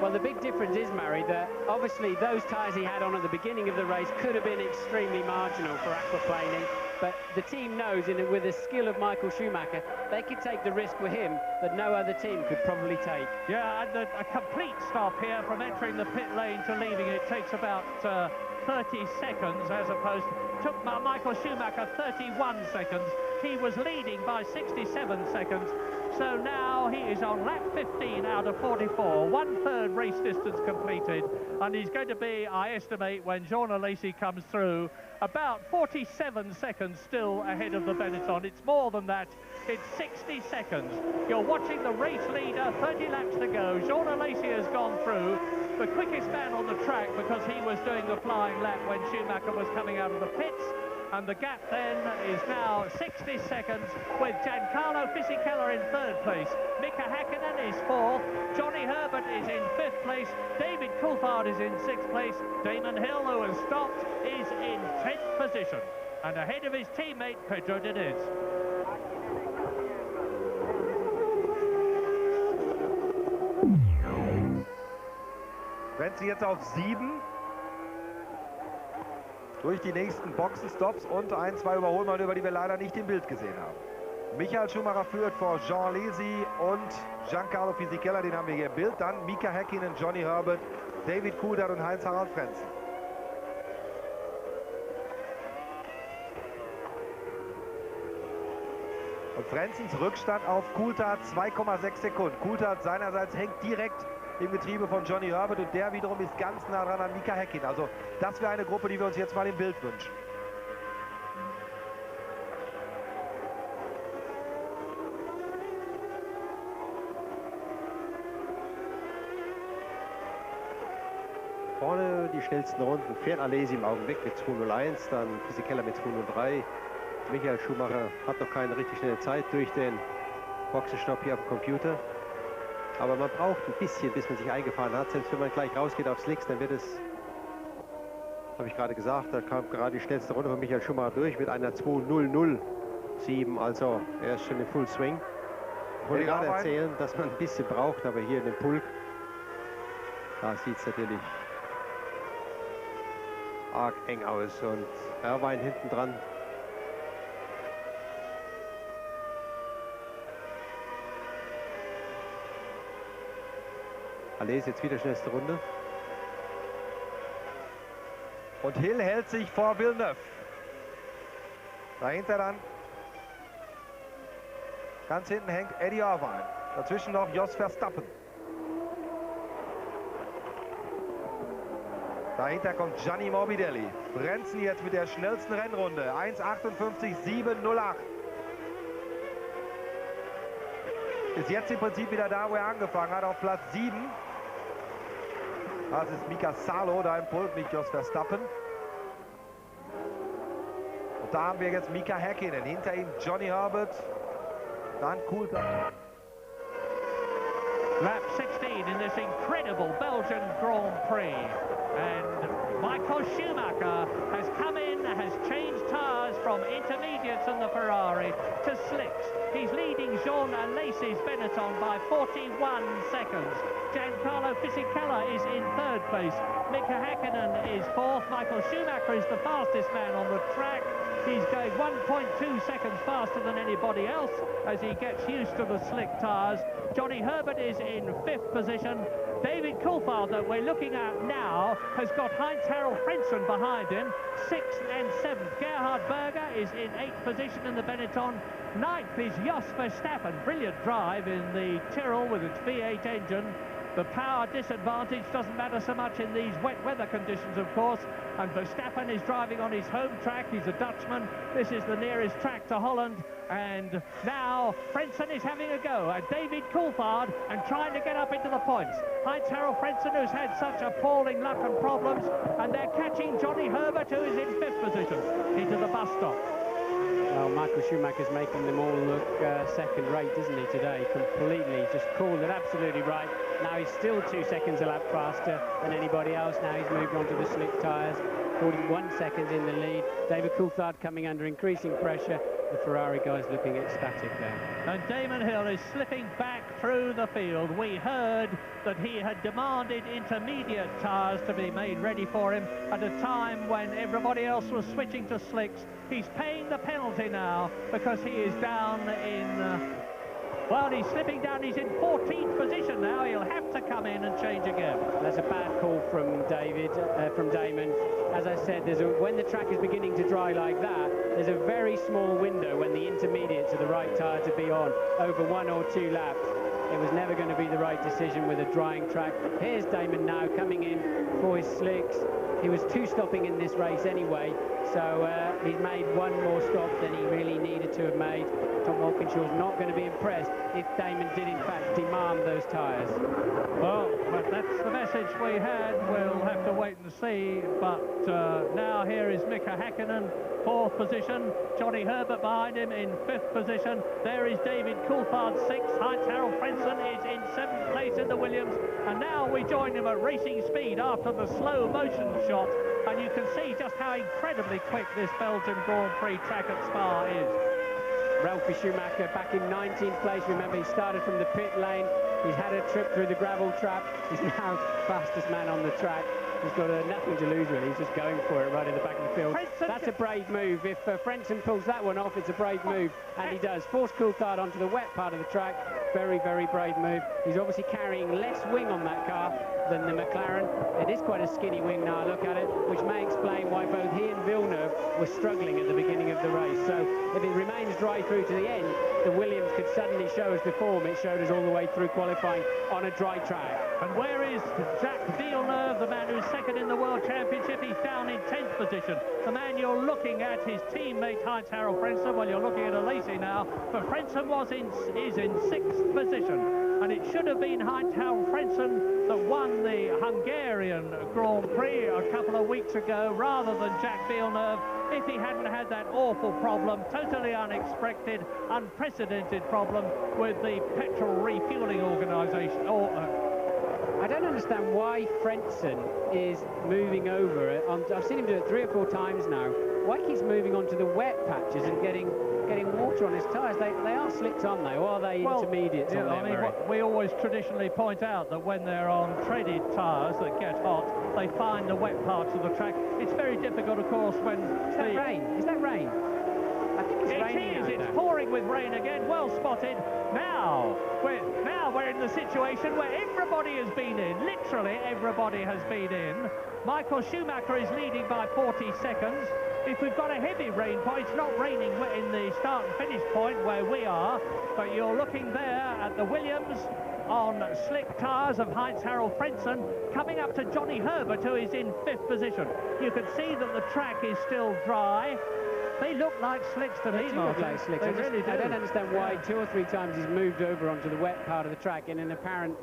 S3: Well, the big difference is, Murray, that obviously those tyres he had on at the beginning of the race could have been extremely marginal for aquaplaning, but the team knows, with the skill of Michael Schumacher, they could take the risk with him that no other team could probably take.
S2: Yeah, and a complete stop here from entering the pit lane to leaving it takes about 30 seconds, as opposed to took Michael Schumacher 31 seconds. he was leading by 67 seconds. So now he is on lap 15 out of 44, 1/3 race distance completed, and he's going to be, I estimate, when Jean Alesi comes through, about 47 seconds still ahead of the Benetton. It's more than that, it's 60 seconds. You're watching the race leader, 30 laps to go. Jean Alesi has gone through, the quickest man on the track because he was doing the flying lap when Schumacher was coming out of the pits. And the gap then is now 60 seconds with Giancarlo Fisichella in 3rd place. Mika Häkkinen is 4th. Johnny Herbert is in 5th place. David Coulthard is in 6th place. Damon Hill, who has stopped, is in 10th position. And ahead of his teammate, Pedro Diniz.
S4: Rennt sie jetzt auf 7. Durch die nächsten Boxenstops und 1, 2 Überholmanöver, die wir leider nicht im Bild gesehen haben. Michael Schumacher führt vor Jean Alesi und Giancarlo Fisichella, den haben wir hier im Bild. Dann Mika Häkkinen, Johnny Herbert, David Coulthard und Heinz-Harald Frentzen. Und Frenzens Rückstand auf Coulthard 2,6 Sekunden. Coulthard seinerseits hängt direkt im Getriebe von Johnny Herbert und der wiederum ist ganz nah dran an Mika Häkkinen. Also das wäre eine Gruppe, die wir uns jetzt mal im Bild wünschen.
S5: Vorne die schnellsten Runden fährt Alesi im Augenblick mit 2:01, dann Fisichella mit 2:03. Michael Schumacher hat noch keine richtig schnelle Zeit durch den Boxenstopp hier auf dem Computer. Aber man braucht ein bisschen, bis man sich eingefahren hat. Selbst wenn man gleich rausgeht auf Slicks, dann wird es, habe ich gerade gesagt, da kam gerade die schnellste Runde von Michael Schumacher durch mit einer 2:007. Also er ist schon im Full Swing. Ich wollte gerade erzählen, dass man ein bisschen braucht, aber hier in dem Pulk, da sieht es natürlich arg eng aus. Und Irvine hinten dran. Alesi jetzt wieder schnellste Runde.
S4: Und Hill hält sich vor Villeneuve. Dahinter dann ganz hinten hängt Eddie Irvine. Dazwischen noch Jos Verstappen. Dahinter kommt Gianni Morbidelli. Frentzen jetzt mit der schnellsten Rennrunde. 1:58,708. Ist jetzt im Prinzip wieder da, wo er angefangen hat, auf Platz 7. Das ist Mika Salo da im Pulk, nicht Jos Verstappen. Und da haben wir jetzt Mika Häkkinen. Hinter ihm Johnny Herbert. Dann Coulthard.
S2: Lap 16 in this incredible Belgian Grand Prix. And Michael Schumacher has come in, has changed tyres from intermediates in the Ferrari to slicks. He's leading Jean Alesi's Benetton by 41 seconds. Giancarlo Fisichella is in 3rd place. Mika Häkkinen is 4th. Michael Schumacher is the fastest man on the track. He's going 1.2 seconds faster than anybody else as he gets used to the slick tyres. Johnny Herbert is in 5th position. David Coulthard, that we're looking at now, has got Heinz-Harald Frentzen behind him, 6th and 7th. Gerhard Berger is in 8th position in the Benetton. 9th is Jos Verstappen. Brilliant drive in the Tyrrell with its V8 engine. The power disadvantage doesn't matter so much in these wet weather conditions, of course. And Verstappen is driving on his home track. He's a Dutchman. This is the nearest track to Holland. And now Frentzen is having a go at David Coulthard and trying to get up into the points. Heinz-Harald Frentzen, who's had such appalling luck and problems. And they're catching Johnny Herbert, who is in 5th position, into the bus stop.
S3: Well, Michael Schumacher's making them all look second rate, isn't he, today? Completely, just called it absolutely right. Now he's still 2 seconds a lap faster than anybody else. Now he's moved on to the slick tyres, 41 seconds in the lead. David Coulthard coming under increasing pressure. The Ferrari guy's looking ecstatic there.
S2: And Damon Hill is slipping back through the field. We heard that he had demanded intermediate tyres to be made ready for him at a time when everybody else was switching to slicks. He's paying the penalty now because he is down in Well, he's slipping down. He's in 14th position now. He'll have to come in and change again.
S3: That's a bad call from Damon. As I said, when the track is beginning to dry like that, there's a very small window when the intermediates are the right tyre to be on, over 1 or 2 laps. It was never going to be the right decision with a drying track. Here's Damon now coming in for his slicks. He was 2 stopping in this race anyway, so he's made 1 more stop than he really needed to have made. Tom Walkinshaw's not going to be impressed if Damon did in fact demand those tyres.
S2: Well, but that's the message we had. We'll have to wait and see. But now here is Mika Häkkinen, 4th position. Johnny Herbert behind him in 5th position. There is David Coulthard, 6th. Heinz-Harald Frentzen is in 7th place in the Williams. And now we join him at racing speed after the slow motion shot. And you can see just how incredibly quick this Belgian Grand Prix track at Spa is.
S3: Ralphie Schumacher back in 19th place. Remember, he started from the pit lane. He's had a trip through the gravel trap. He's now fastest man on the track. He's got nothing to lose, really. He's just going for it right in the back of the field. That's a brave move. If Frentzen pulls that one off, it's a brave move. And he does. Force Coulthard onto the wet part of the track. Very, very brave move. He's obviously carrying less wing on that car than the McLaren. It is quite a skinny wing now, look at it, which may explain why both he and Villeneuve were struggling at the beginning of the race. So if it remains dry through to the end, the Williams could suddenly show us the form it showed us all the way through qualifying on a dry track.
S2: And where is Jacques Villeneuve, the man who's 2nd in the World Championship? He's down in 10th position. The man you're looking at, his teammate Heinz-Harald Frentzen. Well, you're looking at Alesi now, but Frentzen is in 6th position. And it should have been Heinz-Harald Frentzen that won the Hungarian Grand Prix a couple of weeks ago, rather than Jacques Villeneuve, if he hadn't had that awful problem, totally unexpected, unprecedented problem with the petrol refueling organisation.
S3: I don't understand why Frentzen is moving over. I've seen him do it 3 or 4 times now. Why he keeps moving onto the wet patches and getting water on his tyres? They are slicked on, though, or are they intermediates?
S2: Yeah, I mean, we always traditionally point out that when they're on treaded tyres that get hot, they find the wet parts of the track. It's very difficult, of course, when...
S3: Is that rain? Is that rain? I think it's raining.
S2: It is. It's pouring with rain again. Well spotted. Now we're in the situation where everybody has been in. Literally everybody has been in. Michael Schumacher is leading by 40 seconds. If we've got a heavy rain point, it's not raining in the start and finish point where we are, but you're looking there at the Williams on slick tyres of Heinz-Harald Frentzen, coming up to Johnny Herbert, who is in 5th position. You can see that the track is still dry. They look like slicks to me, Martin.
S3: Like slicks.
S2: They really do.
S3: I don't understand why 2 or 3 times he's moved over onto the wet part of the track in an apparent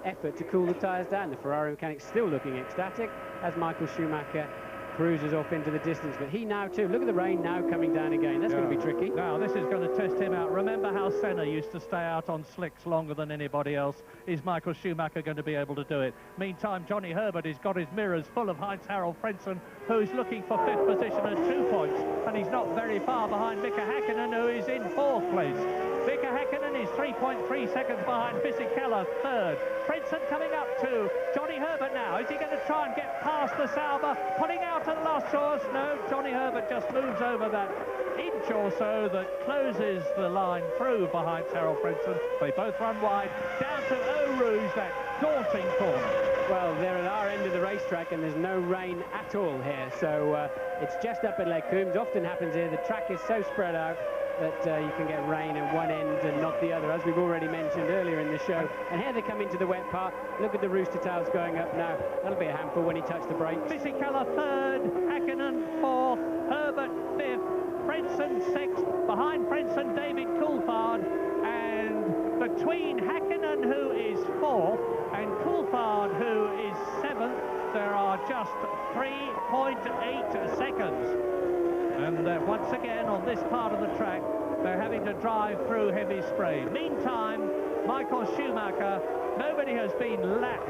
S3: effort to cool the tyres down. The Ferrari mechanic's still looking ecstatic as Michael Schumacher cruises off into the distance, but he now too, look at the rain now coming down again. That's going to be tricky.
S2: Now this is going to test him out. Remember how Senna used to stay out on slicks longer than anybody else? Is Michael Schumacher going to be able to do it? Meantime, Johnny Herbert has got his mirrors full of Heinz-Harald Frentzen, who's looking for 5th position at 2 points, and he's not very far behind Mika Häkkinen, who is in 4th place. Mika Häkkinen is 3.3 seconds behind Fisichella, 3rd. Frentzen coming up to Johnny Herbert now. Is he going to try and get past the Sauber, pulling out at the last choice? No, Johnny Herbert just moves over that inch or so that closes the line through behind Heinz-Harald Frentzen. They both run wide down to Eau Rouge, that daunting corner.
S3: Well, they're at our end of the racetrack and there's no rain at all here, so it's just up at Les Combes. Often happens here, the track is so spread out that you can get rain at one end and not the other, as we've already mentioned earlier in the show. And here they come into the wet part. Look at the rooster tails going up now. That'll be a handful when he touched the brakes.
S2: Fisichella 3rd, Häkkinen 4th, Herbert 5th, Frentzen 6th, behind Frentzen David Coulthard, and between Häkkinen, who is 4th, and Coulthard, who is 7th, there are just 3.8 seconds. And once again, on this part of the track, they're having to drive through heavy spray. Meantime, Michael Schumacher, nobody has been lapped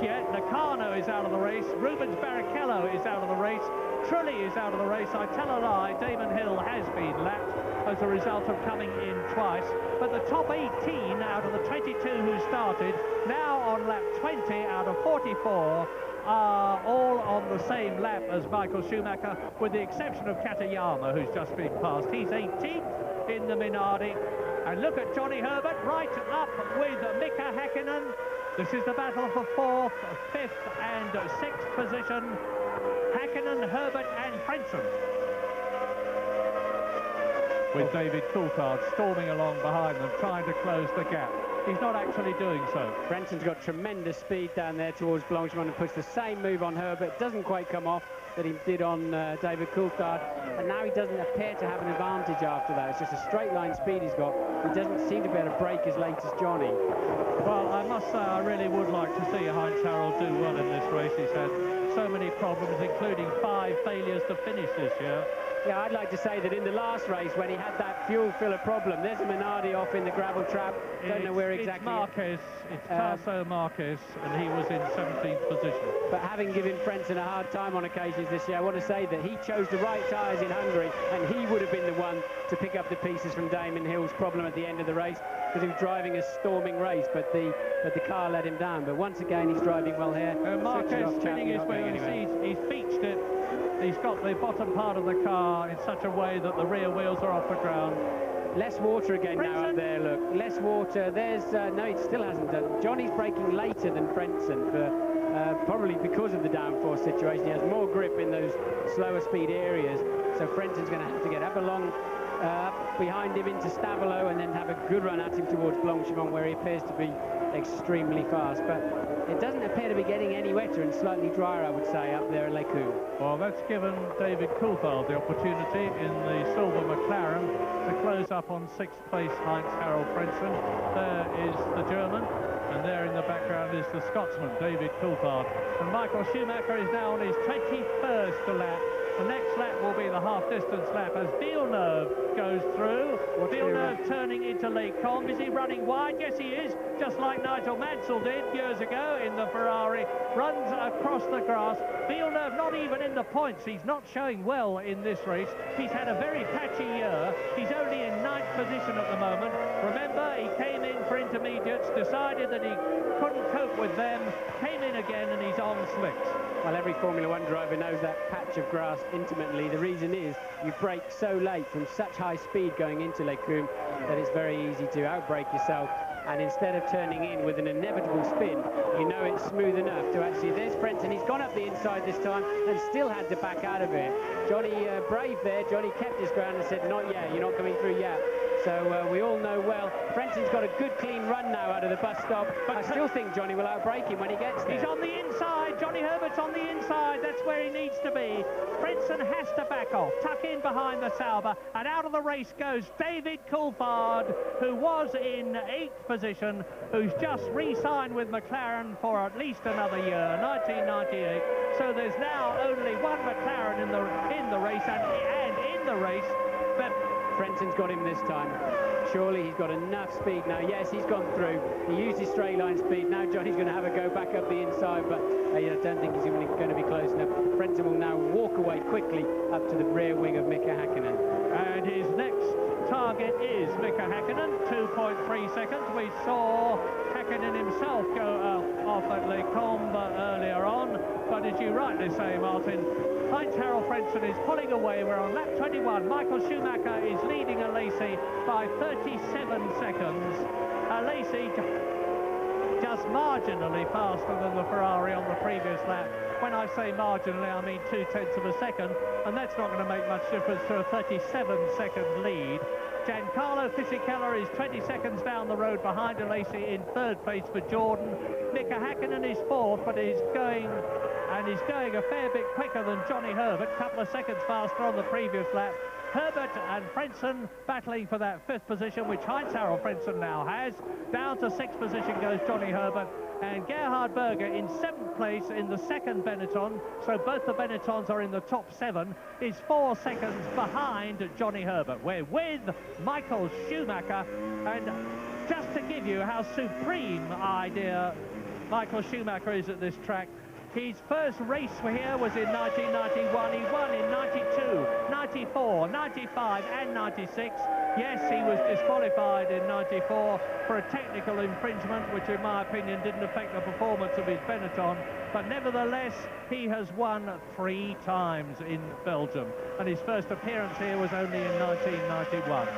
S2: yet. Nakano is out of the race. Rubens Barrichello is out of the race. Trulli is out of the race. I tell a lie, Damon Hill has been lapped as a result of coming in twice. But the top 18 out of the 22 who started, now on lap 20 out of 44, are all on the same lap as Michael Schumacher, with the exception of Katayama, who's just been passed. He's 18th in the Minardi. And look at Johnny Herbert right Hakkinen. This is the battle for 4th, 5th and 6th position. Hakkinen, Herbert and Frentzen. With David Coulthard storming along behind them, trying to close the gap. He's not actually doing so.
S3: Frentzen's got tremendous speed down there towards Blanchimont and puts the same move on Herbert. Doesn't quite come off that he did on David Coulthard. And now he doesn't appear to have an advantage after that. It's just a straight line speed he's got. He doesn't seem to be able to break as late as Johnny.
S2: Well, I must say I really would like to see Heinz Harald do well in this race. He's had so many problems, including 5 failures to finish this year.
S3: Yeah, I'd like to say that in the last race, when he had that fuel filler problem, there's a Minardi off in the gravel trap. Don't know where exactly.
S2: It's Marquez, it's Tasso Marquez, and he was in 17th position.
S3: But having given Frentzen a hard time on occasions this year, I want to say that he chose the right tyres in Hungary, and he would have been the one to pick up the pieces from Damon Hill's problem at the end of the race, because he was driving a storming race, but the car let him down. But once again, he's driving well here.
S2: Marquez spinning his wheels, he's beached it. He's got the bottom part of the car in such a way that the rear wheels are off the ground.
S3: Less water again now up there, look. Less water. There's, no, it still hasn't done. Johnny's braking later than Frentzen, probably because of the downforce situation. He has more grip in those slower speed areas, so Frentzen's going to have to get up along, up behind him into Stavolo and then have a good run at him towards Blanchimont, where he appears to be extremely fast. But it doesn't appear to be getting any wetter and slightly drier, I would say, up there at Les Cours.
S2: Well, that's given David Coulthard the opportunity in the silver McLaren to close up on 6th place Heinz Harald Frentzen. There is the German, and there in the background is the Scotsman, David Coulthard. And Michael Schumacher is now on his 21st lap. The next lap will be the half-distance lap as Villeneuve goes through. Villeneuve turning into Les Combes. Is he running wide? Yes, he is, just like Nigel Mansell did years ago in the Ferrari. Runs across the grass. Villeneuve not even in the points. He's not showing well in this race. He's had a very patchy year. He's only in 9th position at the moment. Remember, he came in for intermediates, decided that he couldn't cope with them, came in again, and he's on slicks.
S3: Well, every Formula One driver knows that patch of grass intimately. The reason is you brake so late from such high speed going into Les Combes that it's very easy to outbrake yourself. And instead of turning in with an inevitable spin, you know it's smooth enough to actually... There's Frentzen. He's gone up the inside this time and still had to back out of it. Johnny brave there. Johnny kept his ground and said, not yet, you're not coming through yet. So we all know well. Frentzen's got a good clean run now out of the bus stop. But I still think Johnny will outbrake him when he gets there.
S2: He's on the inside. Johnny Herbert's on the inside. That's where he needs to be. Frentzen has to back off, tuck in behind the Sauber, and out of the race goes David Coulthard, who was in 8th position, who's just re-signed with McLaren for at least another year, 1998. So there's now only one McLaren in the race and in the race, but
S3: Frentzen's got him this time. Surely he's got enough speed now. Yes, he's gone through. He used his straight line speed. Now Johnny's going to have a go back up the inside, but I don't think he's going to be close enough. Frentzen will now walk away quickly up to the rear wing of Mika Hakkinen.
S2: And his next target is Mika Hakkinen, 2.3 seconds. We saw Hakkinen himself go off at Les Combes earlier on, but as you rightly say, Martin, Heinz Harald Frentzen is pulling away. We're on lap 21. Michael Schumacher is leading Alesi by 37 seconds. Alesi just marginally faster than the Ferrari on the previous lap. When I say marginally, I mean 0.2 of a second, and that's not going to make much difference to a 37-second lead. Giancarlo Fisichella is 20 seconds down the road behind Alesi in 3rd place for Jordan. Mika Hakkinen is 4th, but he's going a fair bit quicker than Johnny Herbert, a couple of seconds faster on the previous lap. Herbert and Frentzen battling for that 5th position, which Heinz Harald Frentzen now has. Down to 6th position goes Johnny Herbert, and Gerhard Berger in 7th place in the 2nd Benetton, so both the Benettons are in the top 7, is 4 seconds behind Johnny Herbert. We're with Michael Schumacher, and just to give you how supreme idea Michael Schumacher is at this track, his first race here was in 1991. He won in 92, 94, 95 and 96. Yes, he was disqualified in 94 for a technical infringement, which in my opinion didn't affect the performance of his Benetton. But nevertheless, he has won 3 times in Belgium. And his first appearance here was only in 1991.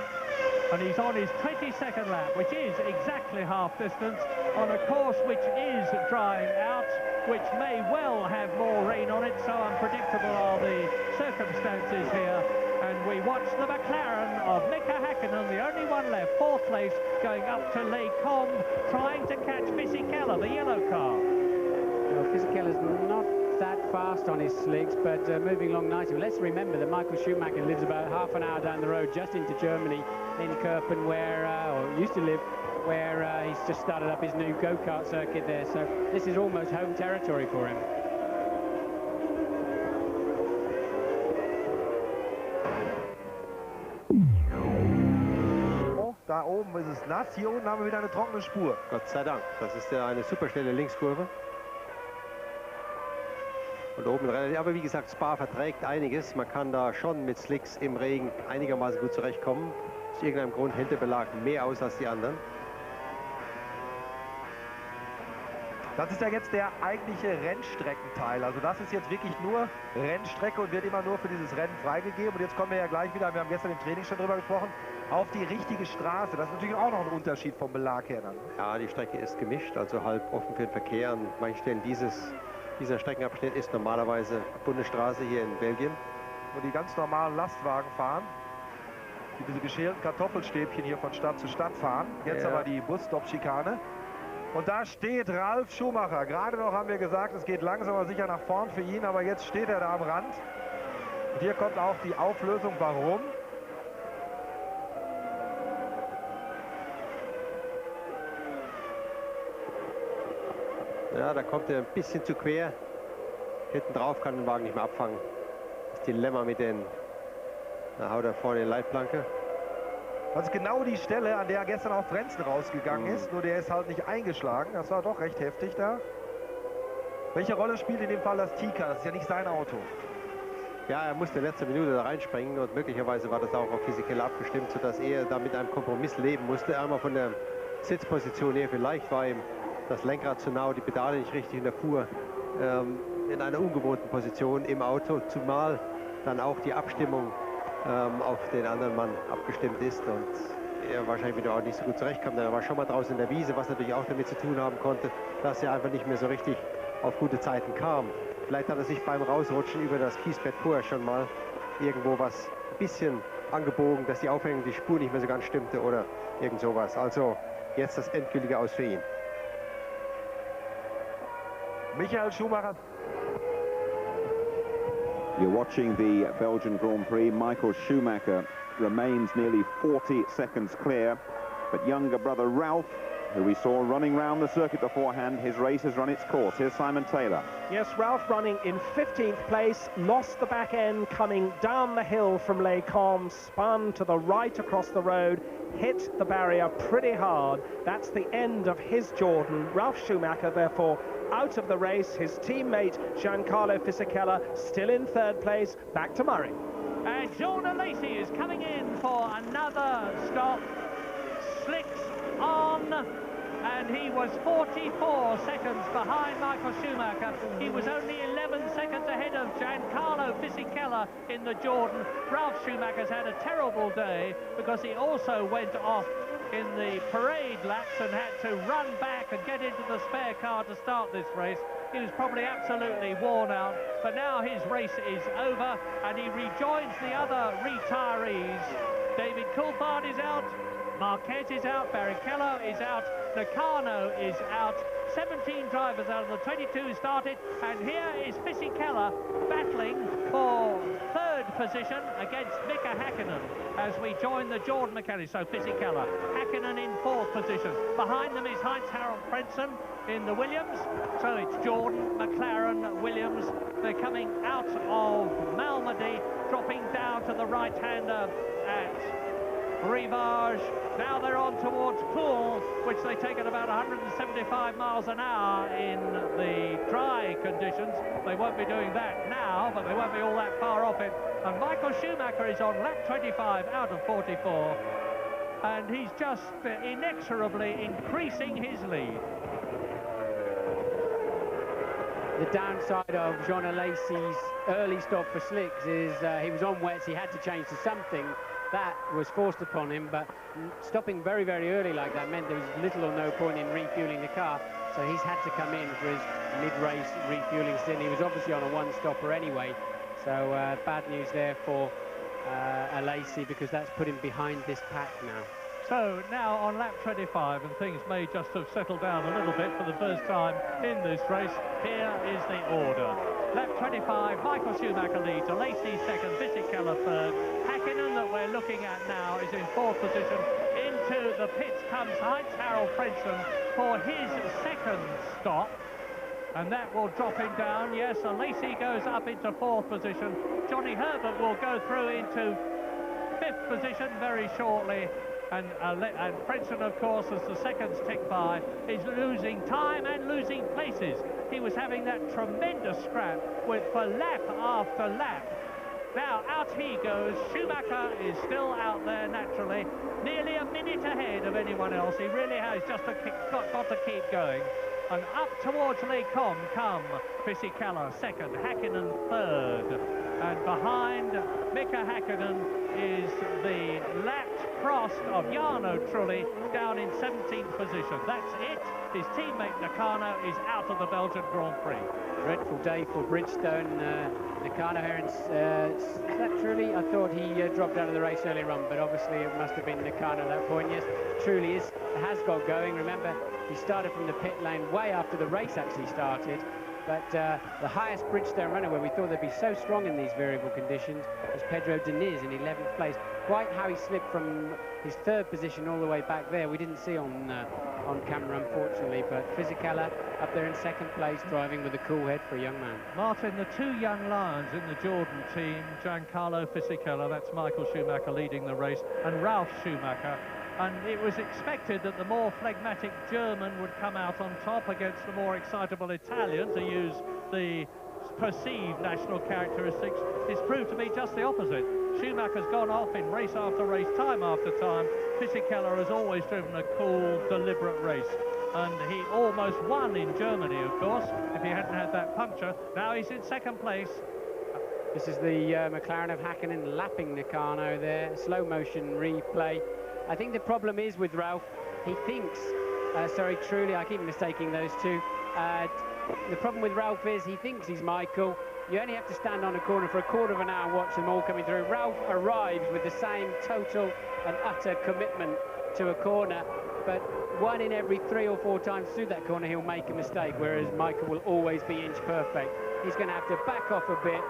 S2: And he's on his 22nd lap, which is exactly exactly half distance on a course which is drying out, which may well have more rain on it, so unpredictable are the circumstances here. And we watch the McLaren of Mika Häkkinen, the only one left, fourth place, going up to Les Combes, trying to catch Fisichella, the yellow car.
S3: Well, Fisichella's not that fast on his slicks, but moving along nicely. Well, let's remember that Michael Schumacher lives about half an hour down the road, just into Germany, in Köpen, where, or used to live, where he's just started up his new go-kart circuit there. So this is almost home territory for him.
S4: Da oben ist es nass, hier unten haben wir wieder eine trockene Spur.
S5: Gott sei Dank, das ist ja eine superschnelle Linkskurve. Und oben relativ, aber wie gesagt, Spa verträgt einiges. Man kann da schon mit Slicks im Regen einigermaßen gut zurechtkommen. Aus irgendeinem Grund hält der Belag mehr aus als die anderen.
S4: Das ist ja jetzt der eigentliche Rennstreckenteil. Also das ist jetzt wirklich nur Rennstrecke und wird immer nur für dieses Rennen freigegeben. Und jetzt kommen wir ja gleich wieder, wir haben gestern im Training schon drüber gesprochen, auf die richtige Straße. Das ist natürlich auch noch ein Unterschied vom Belag her dann.
S5: Ja, die Strecke ist gemischt, also halb offen für den Verkehr. An manchen Stellen dieser Streckenabschnitt ist normalerweise Bundesstraße hier in Belgien.
S4: Wo die ganz normalen Lastwagen fahren, die diese geschälten Kartoffelstäbchen hier von Stadt zu Stadt fahren. Jetzt aber die Busstop-Schikane. Und da steht Ralf Schumacher. Gerade noch haben wir gesagt, es geht langsam aber sicher nach vorn für ihn, aber jetzt steht er da am Rand. Und hier kommt auch die Auflösung, warum.
S5: Ja, da kommt er ein bisschen zu quer. Hinten drauf kann den Wagen nicht mehr abfangen. Das Dilemma mit den... Da haut er vorne die Leitplanke.
S4: Das ist genau die Stelle, an der gestern auch Frenzen rausgegangen ist. Nur der ist halt nicht eingeschlagen. Das war doch recht heftig da. Welche Rolle spielt in dem Fall das Tika? Das ist ja nicht sein Auto.
S5: Ja, er musste in letzter Minute da reinspringen und möglicherweise war das auch auf Fisichella abgestimmt, sodass er da mit einem Kompromiss leben musste. Einmal von der Sitzposition her, vielleicht war ihm das Lenkrad zu nah, die Pedale nicht richtig in der Fuhr, in einer ungewohnten Position im Auto, zumal dann auch die Abstimmung auf den anderen Mann abgestimmt ist und er wahrscheinlich wieder auch nicht so gut zurechtkam. Er war schon mal draußen in der Wiese, was natürlich auch damit zu tun haben konnte, dass er einfach nicht mehr so richtig auf gute Zeiten kam. Vielleicht hat er sich beim Rausrutschen über das Kiesbett vorher schon mal irgendwo was ein bisschen angebogen, dass die Aufhängung, die Spur nicht mehr so ganz stimmte oder irgend sowas. Also jetzt das endgültige Aus für ihn.
S4: Michael Schumacher.
S1: You're watching the Belgian Grand Prix. Michael Schumacher remains nearly 40 seconds clear, but younger brother Ralph, who we saw running round the circuit beforehand, his race has run its course. Here's Simon Taylor.
S7: Yes, Ralph running in 15th place, lost the back end coming down the hill from Les Combes, spun to the right across the road, hit the barrier pretty hard. That's the end of his Jordan. Ralf Schumacher, therefore, out of the race. His teammate, Giancarlo Fisichella, still in third place. Back to Murray.
S2: And Jordan Lacey is coming in for another stop. Slicks on, and he was 44 seconds behind Michael Schumacher. He was only 11 seconds ahead of Giancarlo Fisichella in the Jordan. Ralf Schumacher's had a terrible day because he also went off in the parade laps and had to run back and get into the spare car to start this race. He was probably absolutely worn out, but now his race is over and he rejoins the other retirees. David Coulthard is out, Marquez is out, Barrichello is out, Nakano is out. 17 drivers out of the 22 started, and here is Fisichella battling for third position against Mika Häkkinen as we join the Jordan mechanics. So Fisichella, Häkkinen in fourth position. Behind them is Heinz-Harald Frentzen in the Williams. So it's Jordan, McLaren, Williams. They're coming out of Malmedy, dropping down to the right-hander at Rivage. Now they're on towards Poole, which they take at about 175 miles an hour in the dry conditions. They won't be doing that now, but they won't be all that far off it. And Michael Schumacher is on lap 25 out of 44, and he's just inexorably increasing his lead.
S3: The downside of Jean Alesi's early stop for slicks is he was on wets, he had to change to something. that was forced upon him, but stopping very, very early like that meant there was little or no point in refueling the car, so he's had to come in for his mid-race refueling stint. He was obviously on a one-stopper anyway, so bad news there for Alesi, because that's put him behind this pack now.
S2: So now on lap 25, and things may just have settled down a little bit for the first time in this race. Here is the order. Lap 25, Michael Schumacher leads, Alesi second, Fisichella third. Hakkinen, that we're looking at now, is in fourth position. Into the pits comes Heinz-Harald Frentzen for his second stop, and that will drop him down. Yes, Alesi goes up into fourth position. Johnny Herbert will go through into fifth position very shortly. And Frentzen, of course, as the seconds tick by, is losing time and losing places. He was having that tremendous scrap for lap after lap. Now, out he goes. Schumacher is still out there, naturally, nearly a minute ahead of anyone else. He really has just got to keep going. And up towards Les Combes come Fisichella second, Hakkinen third. And behind Mika Hakkinen is the lapped Prost of Jarno Trulli down in 17th position. That's it. His teammate Nakano is out of the Belgian Grand Prix.
S3: Dreadful day for Bridgestone. Nakano here, is that Trulli? I thought he dropped out of the race earlier on, but obviously it must have been Nakano at that point. Yes, Trulli has got going. Remember, he started from the pit lane way after the race actually started. But the highest Bridgestone runner, where we thought they'd be so strong in these variable conditions, was Pedro Diniz in 11th place. Quite how he slipped from his third position all the way back there, we didn't see on camera, unfortunately. But Fisichella up there in second place, driving with a cool head for a young man.
S2: Martin, the two young lions in the Jordan team, Giancarlo Fisichella, that's Michael Schumacher leading the race, and Ralf Schumacher. And it was expected that the more phlegmatic German would come out on top against the more excitable Italian, to use the perceived national characteristics. It's proved to be just the opposite. Schumacher's gone off in race after race, time after time. Fisichella has always driven a cool, deliberate race. And he almost won in Germany, of course, if he hadn't had that puncture. Now he's in second place.
S3: This is the McLaren of Hakkinen lapping Nakano there. Slow motion replay. I think the problem is with Ralf, he thinks, Trulli, I keep mistaking those two. The problem with Ralf is he thinks he's Michael. You only have to stand on a corner for a quarter of an hour and watch them all coming through. Ralf arrives with the same total and utter commitment to a corner, but one in every 3 or 4 times through that corner he'll make a mistake, whereas Michael will always be inch perfect. He's going to have to back off a bit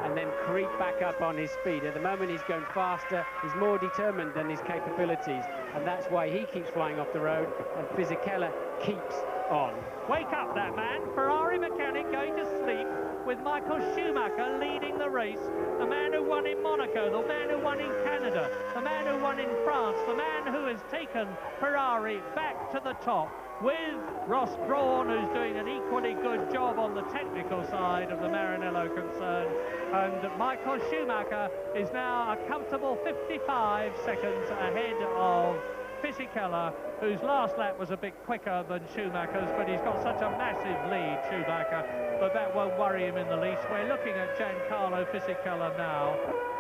S3: and then creep back up on his speed. At the moment he's going faster, he's more determined than his capabilities, and that's why he keeps flying off the road and Fisichella keeps on.
S2: Wake up, that man. Ferrari mechanic going to sleep with Michael Schumacher leading the race. The man who won in Monaco, the man who won in Canada, the man who won in France, the man who has taken Ferrari back to the top, with Ross Brawn, who's doing an equally good job on the technical side of the Maranello concern. And Michael Schumacher is now a comfortable 55 seconds ahead of Fisichella, whose last lap was a bit quicker than Schumacher's, but he's got such a massive lead, Schumacher, but that won't worry him in the least. We're looking at Giancarlo Fisichella now,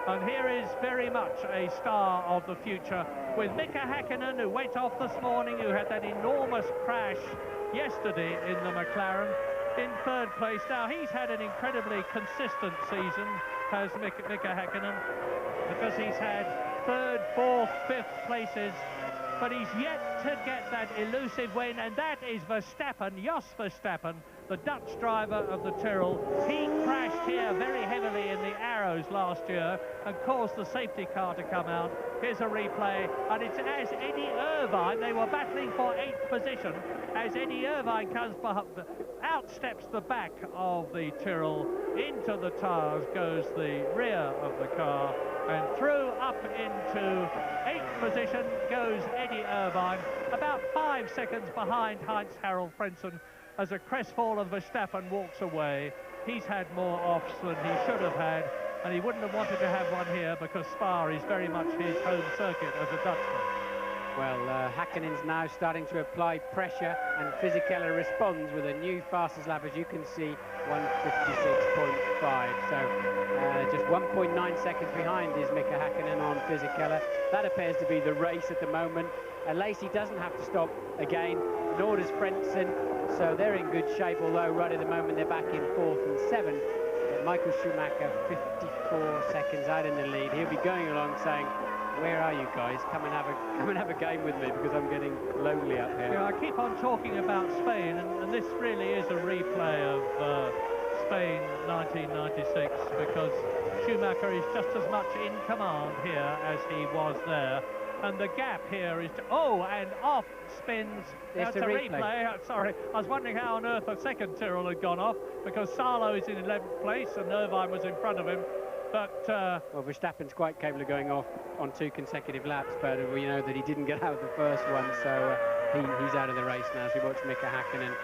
S2: and here is very much a star of the future, with Mika Hakkinen, who went off this morning, who had that enormous crash yesterday in the McLaren, in third place. Now, he's had an incredibly consistent season, has Mika Hakkinen, because he's had third, fourth, fifth places, but he's yet to get that elusive win, and that is Verstappen, Jos Verstappen, the Dutch driver of the Tyrrell. He crashed here very heavily in the Arrows last year and caused the safety car to come out. Here's a replay, and it's as Eddie Irvine, they were battling for 8th position, as Eddie Irvine comes outsteps the back of the Tyrrell, into the tyres goes the rear of the car, and through up into 8th position goes Eddie Irvine, about 5 seconds behind Heinz-Harald Frentzen, as a crestfallen Verstappen walks away. He's had more offs than he should have had, and he wouldn't have wanted to have one here because Spa is very much his home circuit as a Dutchman.
S3: Well, Häkkinen's now starting to apply pressure, and Fisichella responds with a new fastest lap, as you can see, 1:56.5. So just 1.9 seconds behind is Mika Häkkinen on Fisichella. That appears to be the race at the moment. Lacey doesn't have to stop again, nor does Frentzen, so they're in good shape, although right at the moment they're back in 4th and 7th. But Michael Schumacher, 54 seconds out in the lead. He'll be going along saying, where are you guys? Come and have a game with me, because I'm getting lonely up here.
S2: Yeah, I keep on talking about Spain, and this really is a replay of Spain 1996, because Schumacher is just as much in command here as he was there. And the gap here is... and off spins...
S3: It's a replay.
S2: Sorry, I was wondering how on earth a second Tyrrell had gone off, because Salo is in 11th place and Irvine was in front of him. But...
S3: well, Verstappen's quite capable of going off on 2 consecutive laps, but we know that he didn't get out of the first one, so he's out of the race now. So we watch Mika Häkkinen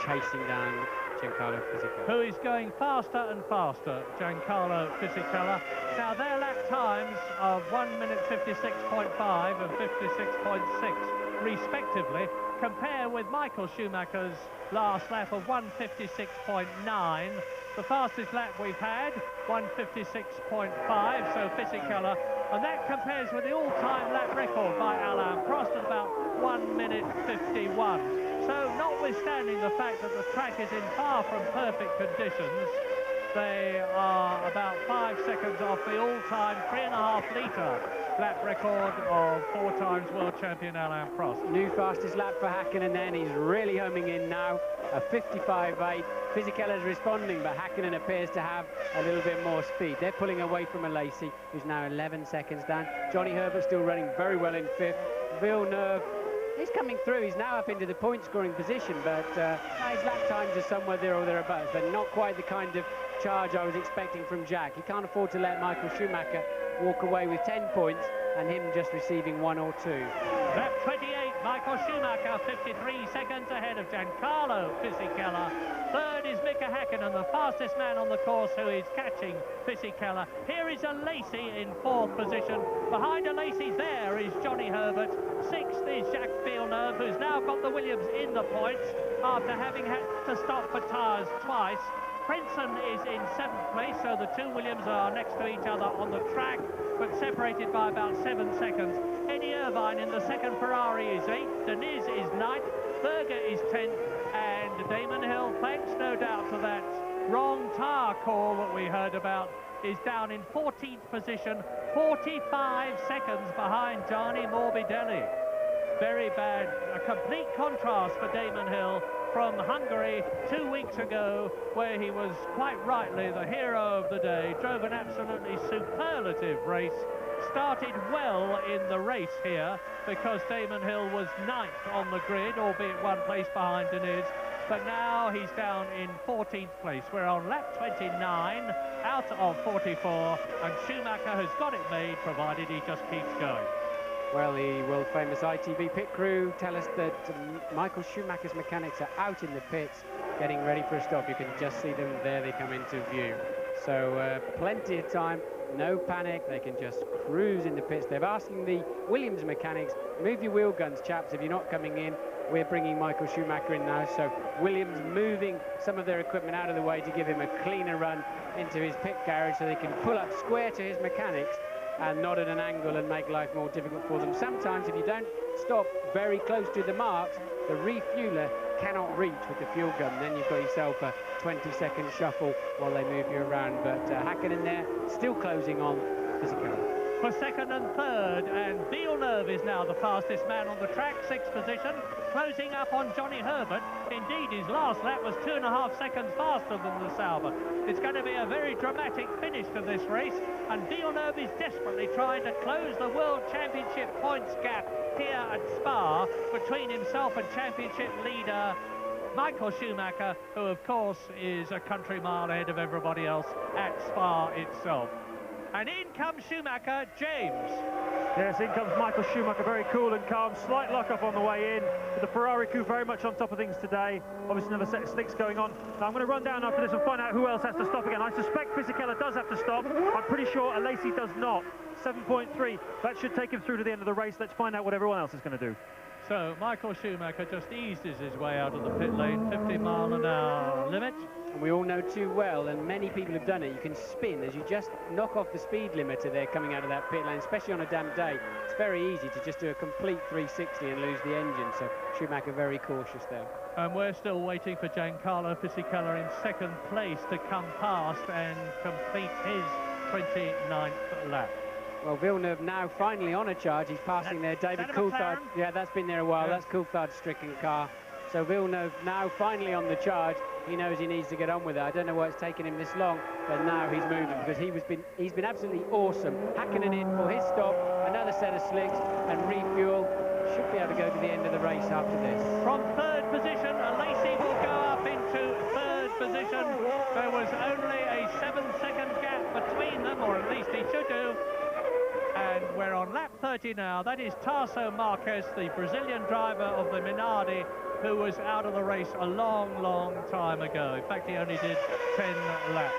S3: chasing down Giancarlo Fisichella,
S2: who is going faster and faster, Giancarlo Fisichella. Now, their lap times of 1:56.5 and 56.6, respectively, compare with Michael Schumacher's last lap of 1:56.9. The fastest lap we've had, 1:56.5, so Fisichella, and that compares with the all-time lap record by Alain Prost at about 1:51. So, notwithstanding the fact that the track is in far from perfect conditions, they are about 5 seconds off the all-time 3.5-litre lap record of 4 times world champion Alain Prost.
S3: New fastest lap for Häkkinen then. He's really homing in now. A 55.8. Fisichella's responding, but Häkkinen appears to have a little bit more speed. They're pulling away from Alesi, who's now 11 seconds down. Johnny Herbert still running very well in 5th. Villeneuve, he's coming through. He's now up into the point-scoring position, but his lap times are somewhere there or thereabouts, but not quite the kind of charge I was expecting from Jack. He can't afford to let Michael Schumacher walk away with 10 points and him just receiving 1 or 2.
S2: Lap 28, Michael Schumacher, 53 seconds ahead of Giancarlo Fisichella. Third is Mika Häkkinen, the fastest man on the course, who is catching Fisichella. Here is Alesi in 4th position. Behind Alesi there is Johnny Herbert. 6th is Jacques Villeneuve, who's now got the Williams in the points after having had to stop for tyres twice. Frentzen is in 7th place, so the 2 Williams are next to each other on the track, but separated by about 7 seconds. Eddie Irvine in the 2nd Ferrari is 8th, Deniz is 9th, Berger is 10th, and Damon Hill, thanks no doubt to that wrong tyre call that we heard about, is down in 14th position, 45 seconds behind Gianni Morbidelli. Very bad, a complete contrast for Damon Hill from Hungary 2 weeks ago, where he was quite rightly the hero of the day, drove an absolutely superlative race, started well in the race here, because Damon Hill was 9th on the grid, albeit 1 place behind Deniz, but now he's down in 14th place. We're on lap 29 out of 44, and Schumacher has got it made, provided he just keeps going.
S3: Well, the world-famous ITV pit crew tell us that Michael Schumacher's mechanics are out in the pits, getting ready for a stop. You can just see them there, they come into view. So plenty of time, no panic, they can just cruise in the pits. They're asking the Williams mechanics, move your wheel guns, chaps, if you're not coming in. We're bringing Michael Schumacher in now, so Williams moving some of their equipment out of the way to give him a cleaner run into his pit garage so they can pull up square to his mechanics and not at an angle and make life more difficult for them. Sometimes if you don't stop very close to the marks, the refueler cannot reach with the fuel gun. Then you've got yourself a 20-second shuffle while they move you around. But Häkkinen there, still closing on Fisichella.
S2: For 2nd and 3rd, and Villeneuve is now the fastest man on the track, 6th position, closing up on Johnny Herbert. Indeed, his last lap was 2.5 seconds faster than the Sauber. It's going to be a very dramatic finish to this race, and Villeneuve is desperately trying to close the World Championship points gap here at Spa between himself and championship leader Michael Schumacher, who of course is a country mile ahead of everybody else at Spa itself. And in comes Schumacher, James.
S6: Yes, in comes Michael Schumacher, very cool and calm. Slight lock-up on the way in, but the Ferrari crew very much on top of things today. Obviously another set of slicks going on. Now I'm going to run down after this and find out who else has to stop again. I suspect Fisichella does have to stop. I'm pretty sure Alesi does not. 7.3. That should take him through to the end of the race. Let's find out what everyone else is going to do.
S2: So Michael Schumacher just eases his way out of the pit lane, 50-mile-an-hour limit.
S3: And we all know too well, and many people have done it, you can spin as you just knock off the speed limiter there coming out of that pit lane, especially on a damp day. It's very easy to just do a complete 360 and lose the engine, so Schumacher very cautious there.
S2: And we're still waiting for Giancarlo Fisichella in second place to come past and complete his 29th lap.
S3: Well, Villeneuve now finally on a charge. He's passing there. David Coulthard. Yeah, that's been there a while. Yeah. That's Coulthard's stricken car. So Villeneuve now finally on the charge. He knows he needs to get on with it. I don't know why it's taken him this long, but now he's moving because he's been absolutely awesome. Hakkinen in for his stop, another set of slicks and refuel. Should be able to go to the end of the race after this.
S2: From third position, Alesi will go up into third position. There was only a 7-second gap between them, or at least he should do. And we're on lap 30 now. That is Tarso Marques, the Brazilian driver of the Minardi, who was out of the race a long, long time ago. In fact, he only did 10 laps.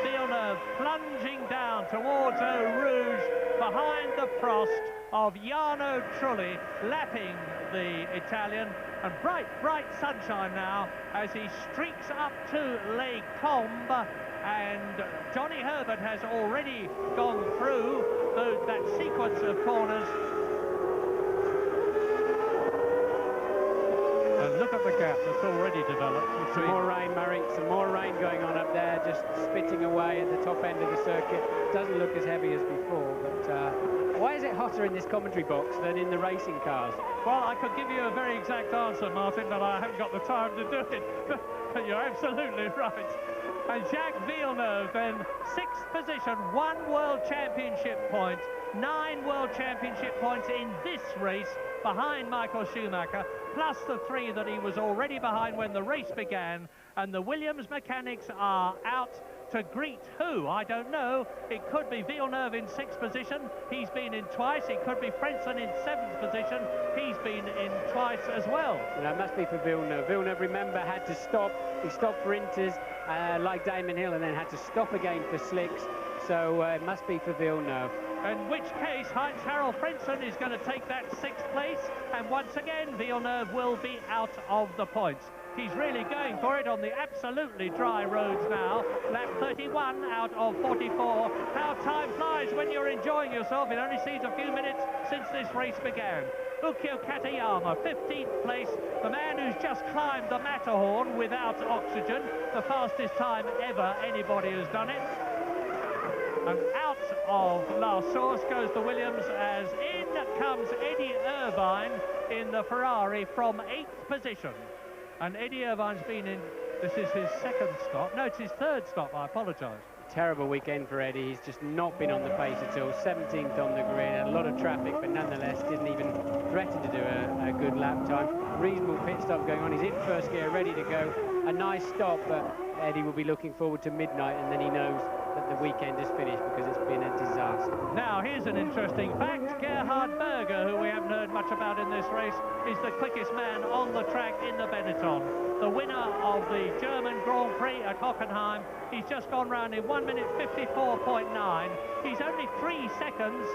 S2: Villeneuve plunging down towards Eau Rouge behind the frost of Jarno Trulli, lapping the Italian. And bright, bright sunshine now as he streaks up to Les Combes. And Johnny Herbert has already gone through that sequence of corners. And look at the gap that's already developed.
S3: Some more rain, Murray, some more rain going on up there, just spitting away at the top end of the circuit. Doesn't look as heavy as before, but why is it hotter in this commentary box than in the racing cars?
S2: Well, I could give you a very exact answer, Martin, but I haven't got the time to do it. But you're absolutely right. And Jacques Villeneuve in 6th position, 1 World Championship point, 9 World Championship points in this race behind Michael Schumacher, plus the 3 that he was already behind when the race began. And the Williams mechanics are out to greet who? I don't know. It could be Villeneuve in 6th position. He's been in twice. It could be Frentzen in 7th position. He's been in twice as well.
S3: That must be for Villeneuve. Villeneuve, remember, had to stop. He stopped for Inters like Damon Hill and then had to stop again for slicks. So it must be for Villeneuve.
S2: In which case, Heinz-Harald Frentzen is going to take that 6th place. And once again, Villeneuve will be out of the points. He's really going for it on the absolutely dry roads now. Lap 31 out of 44. How time flies when you're enjoying yourself. It only seems a few minutes since this race began. Ukyo Katayama, 15th place, the man who's just climbed the Matterhorn without oxygen, the fastest time ever anybody has done it. And out of La Source goes the Williams as in comes Eddie Irvine in the Ferrari from 8th position. And Eddie Irvine's been in, this is his 2nd stop. No, it's his 3rd stop, I apologise.
S3: Terrible weekend for Eddie. He's just not been on the pace at all. 17th on the grid, a lot of traffic, but nonetheless didn't even threaten to do a good lap time. Reasonable pit stop going on. He's in first gear, ready to go. A nice stop, but Eddie will be looking forward to midnight, and then he knows that the weekend is finished because it's been a disaster.
S2: Now, here's an interesting fact. Gerhard Berger, who we haven't heard much about in this race, is the quickest man on the track in the Benetton. The winner of the German Grand Prix at Hockenheim. He's just gone round in 1 minute 54.9. He's only 3 seconds,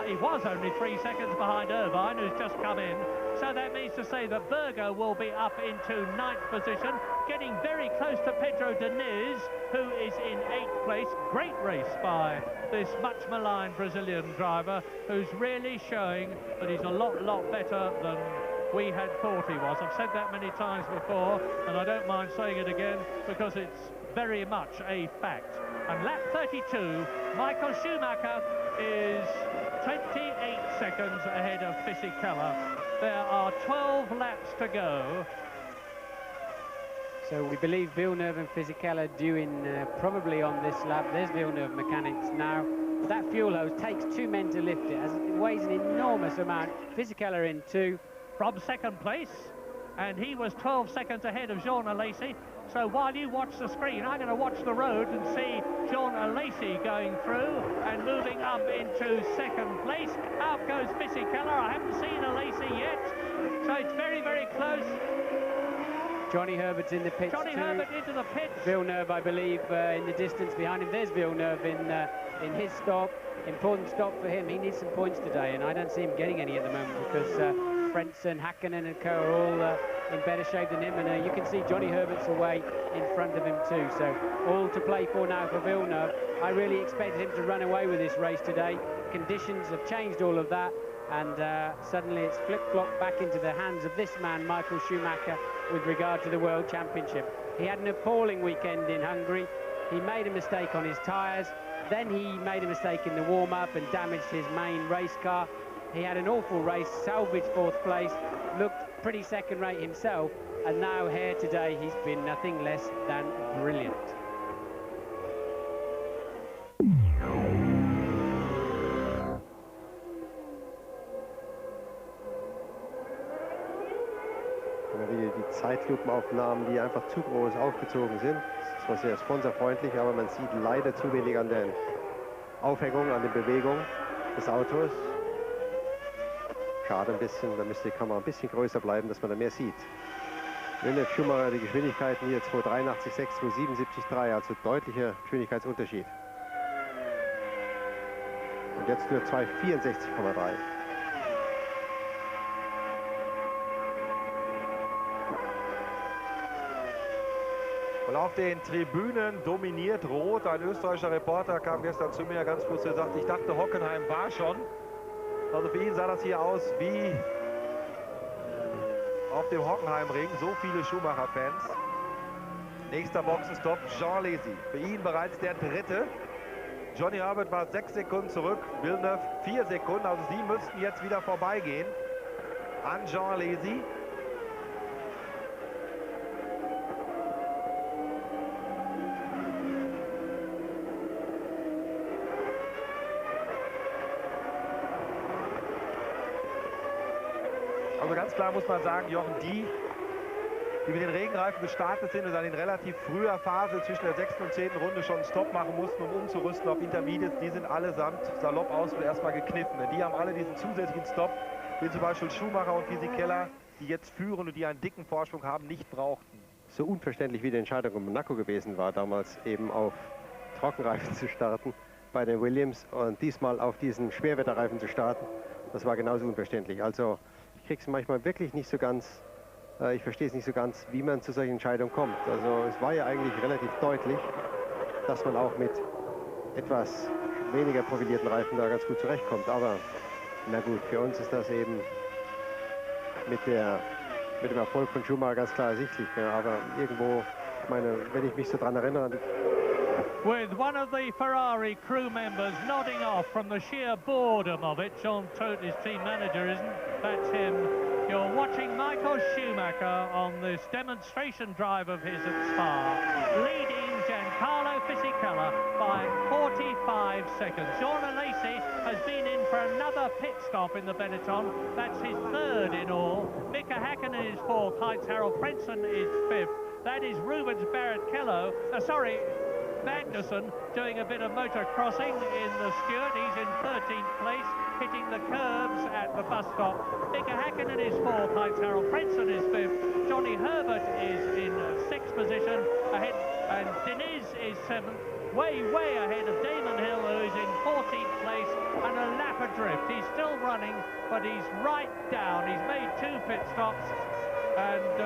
S2: he was only 3 seconds behind Irvine, who's just come in. So that means to say that Berger will be up into 9th position, getting very close to Pedro Diniz, who is in 8th place. Great race by this much maligned Brazilian driver, who's really showing that he's a lot better than we had thought he was. I've said that many times before, and I don't mind saying it again because it's very much a fact. And lap 32, Michael Schumacher is 28 seconds ahead of Fisichella. There are 12 laps to go.
S3: So we believe Villeneuve and Fisichella due in probably on this lap. There's Villeneuve mechanics now. That fuel hose takes 2 men to lift it, as it weighs an enormous amount. Fisichella in 2.
S2: From 2nd place, and he was 12 seconds ahead of Jean Alesi. So while you watch the screen, I'm going to watch the road and see Jean Alesi going through and moving up into 2nd place. Out goes Fisichella. I haven't seen Alesi yet, so it's very, very close.
S3: Johnny Herbert's in the pits.
S6: Johnny Herbert into the pits.
S3: Villeneuve, I believe, in the distance behind him. There's Villeneuve in his stop. Important stop for him. He needs some points today, and I don't see him getting any at the moment because Frentzen, Hakkinen and co are all in better shape than him, and you can see Johnny Herbert's away in front of him too. So all to play for now for Villeneuve. I really expected him to run away with this race today. Conditions have changed all of that, and suddenly it's flip-flopped back into the hands of this man, Michael Schumacher, with regard to the World Championship. He had an appalling weekend in Hungary. He made a mistake on his tyres, then he made a mistake in the warm-up and damaged his main race car. He had an awful race, salvaged 4th place, looked pretty second-rate himself, and now here today he's been nothing less than brilliant.
S5: Die Zeitlupenaufnahmen, die einfach zu groß aufgezogen sind. Das war sehr sponsorfreundlich, aber man sieht leider zu wenig an der Aufhängung, an der Bewegung des Autos. Schade ein bisschen, da müsste die Kamera ein bisschen größer bleiben, dass man da mehr sieht. Villeneuve, Schumacher, die Geschwindigkeiten hier 283,6, 277,3, also deutlicher Geschwindigkeitsunterschied. Und jetzt nur 264,3.
S4: Und auf den Tribünen dominiert Rot. Ein österreichischer Reporter kam gestern zu mir ganz kurz und sagte, ich dachte, Hockenheim war schon. Also für ihn sah das hier aus wie auf dem Hockenheimring. So viele Schumacher-Fans. Nächster Boxenstopp, Jean Lézy. Für ihn bereits der 3. Johnny Herbert war 6 Sekunden zurück, Villeneuve 4 Sekunden. Also sie müssten jetzt wieder vorbeigehen an Jean Lézy. Also ganz klar muss man sagen, Jochen, die mit den Regenreifen gestartet sind und dann in relativ früher Phase zwischen der 6. und 10. Runde schon einen Stopp machen mussten, um umzurüsten auf Intermediates, die sind allesamt salopp ausgedrückt erstmal gekniffen. Denn die haben alle diesen zusätzlichen Stopp, den zum Beispiel Schumacher und Fisichella, die jetzt führen und die einen dicken Vorsprung haben, nicht brauchten.
S5: So unverständlich wie die Entscheidung in Monaco gewesen war, damals eben auf Trockenreifen zu starten bei den Williams und diesmal auf diesen Schwerwetterreifen zu starten, das war genauso unverständlich. Also ich kriege es manchmal wirklich nicht so ganz, ich verstehe es nicht so ganz, wie man zu solchen Entscheidungen kommt. Also es war ja eigentlich relativ deutlich, dass man auch mit etwas weniger profilierten Reifen da ganz gut zurechtkommt. Aber na gut, für uns ist das eben mit dem Erfolg von Schumacher ganz klar ersichtlich. Ja, aber irgendwo, ich meine, wenn ich mich so dran erinnere...
S2: With one of the Ferrari crew members nodding off from the sheer boredom of it. Jean Todt, his team manager, isn't? That's him. You're watching Michael Schumacher on this demonstration drive of his at Spa, leading Giancarlo Fisichella by 45 seconds. Jean Lézy has been in for another pit stop in the Benetton. That's his 3rd in all. Mika Hakkinen is 4th. Heinz-Harald Frentzen is 5th. That is Rubens Barrichello. Magnussen doing a bit of motor crossing in the Stewart. He's in 13th place, hitting the curbs at the bus stop. Mika Hakkinen is 4th, Heinz-Harald Frentzen is 5th. Johnny Herbert is in 6th position, ahead, and Diniz is 7th, way ahead of Damon Hill, who is in 14th place, and a lap adrift. He's still running, but he's right down. He's made 2 pit stops, and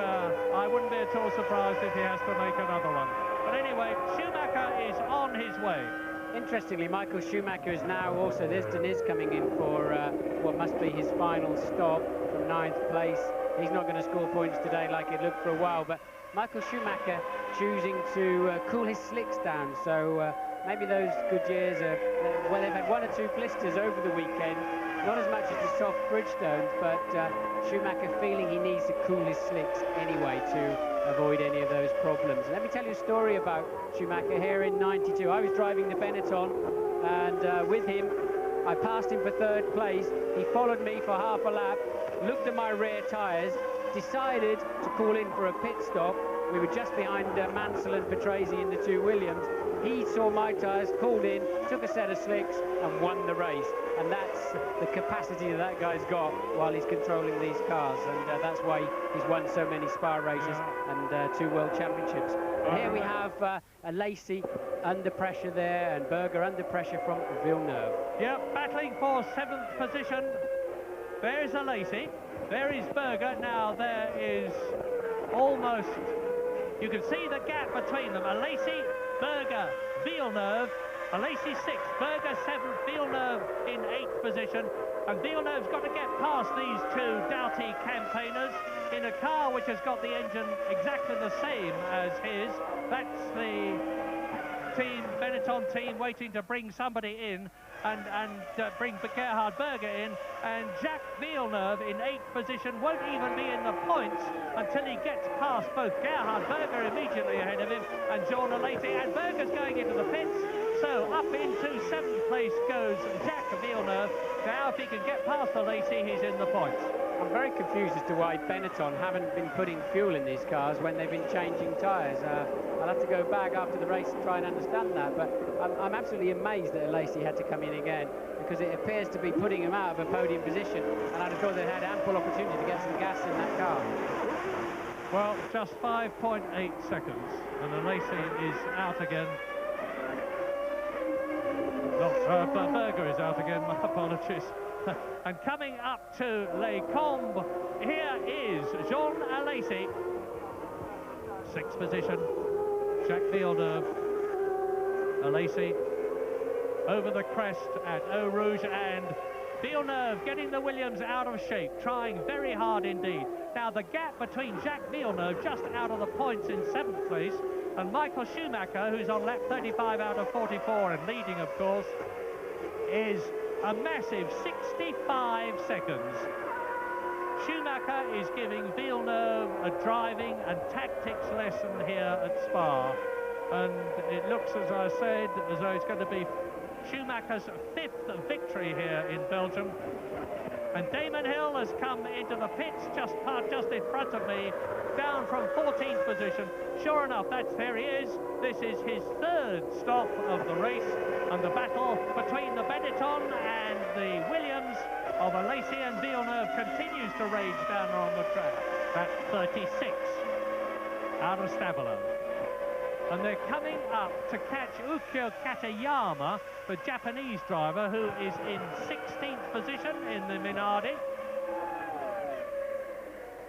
S2: I wouldn't be at all surprised if he has to make another one. But anyway, Schumacher is on his way.
S3: Interestingly, Michael Schumacher is now also, there's Diniz coming in for what must be his final stop from 9th place. He's not going to score points today like it looked for a while, but Michael Schumacher choosing to cool his slicks down. So maybe those Goodyears are, well, they've had 1 or 2 blisters over the weekend. Not as much as the soft Bridgestones, but Schumacher feeling he needs to cool his slicks anyway to avoid any of those problems. Let me tell you a story about Schumacher here in '92. I was driving the Benetton, and with him, I passed him for 3rd place. He followed me for half a lap, looked at my rear tyres, decided to call in for a pit stop. We were just behind Mansell and Patrese in the 2 Williams. He saw my tyres, called in, took a set of slicks and won the race. and that's the capacity that guy's got while he's controlling these cars, and that's why he's won so many Spa races and 2 World Championships. And here we have Lacey under pressure there, and Berger under pressure from Villeneuve.
S2: Yep, battling for 7th position. There's Lacey, there is Berger. Now there is almost, you can see the gap between them. Lacey, Berger, Villeneuve. Lacey 6th, Berger 7th, Villeneuve in 8th position. And Villeneuve's got to get past these 2 doughty campaigners in a car which has got the engine exactly the same as his. That's the team, Benetton team, waiting to bring somebody in and bring Gerhard Berger in. And Jacques Villeneuve in 8th position won't even be in the points until he gets past both Gerhard Berger immediately ahead of him and Jean Lacey. And Berger's going into the pits. So up into 7th place goes Jacques Villeneuve. Now if he can get past Lacey, he's in the points.
S3: I'm very confused as to why Benetton haven't been putting fuel in these cars when they've been changing tyres. I'll have to go back after the race and try and understand that, but I'm absolutely amazed that Lacey had to come in again, because it appears to be putting him out of a podium position, and I'd have thought they had ample opportunity to get some gas in that car.
S2: Well, just 5.8 seconds, and Lacey is out again. But Berger is out again, my apologies. And coming up to Les Combes, here is Jean Lacey. 6th position, Jacques Villeneuve. Lacey over the crest at Eau Rouge, and Villeneuve getting the Williams out of shape, trying very hard indeed. Now the gap between Jacques Villeneuve, just out of the points in 7th place, and Michael Schumacher, who's on lap 35 out of 44 and leading, of course, is a massive 65 seconds. Schumacher is giving Villeneuve a driving and tactics lesson here at Spa. And it looks, as I said, as though it's going to be Schumacher's 5th victory here in Belgium. And Damon Hill has come into the pits just in front of me, down from 14th position. Sure enough, there he is. This is his 3rd stop of the race, and the battle between the Benetton and the Williams of Lacey and Villeneuve continues to rage down on the track. That's 36 out of Stabilo. And they're coming up to catch Ukyo Katayama, the Japanese driver, who is in 16th position in the Minardi.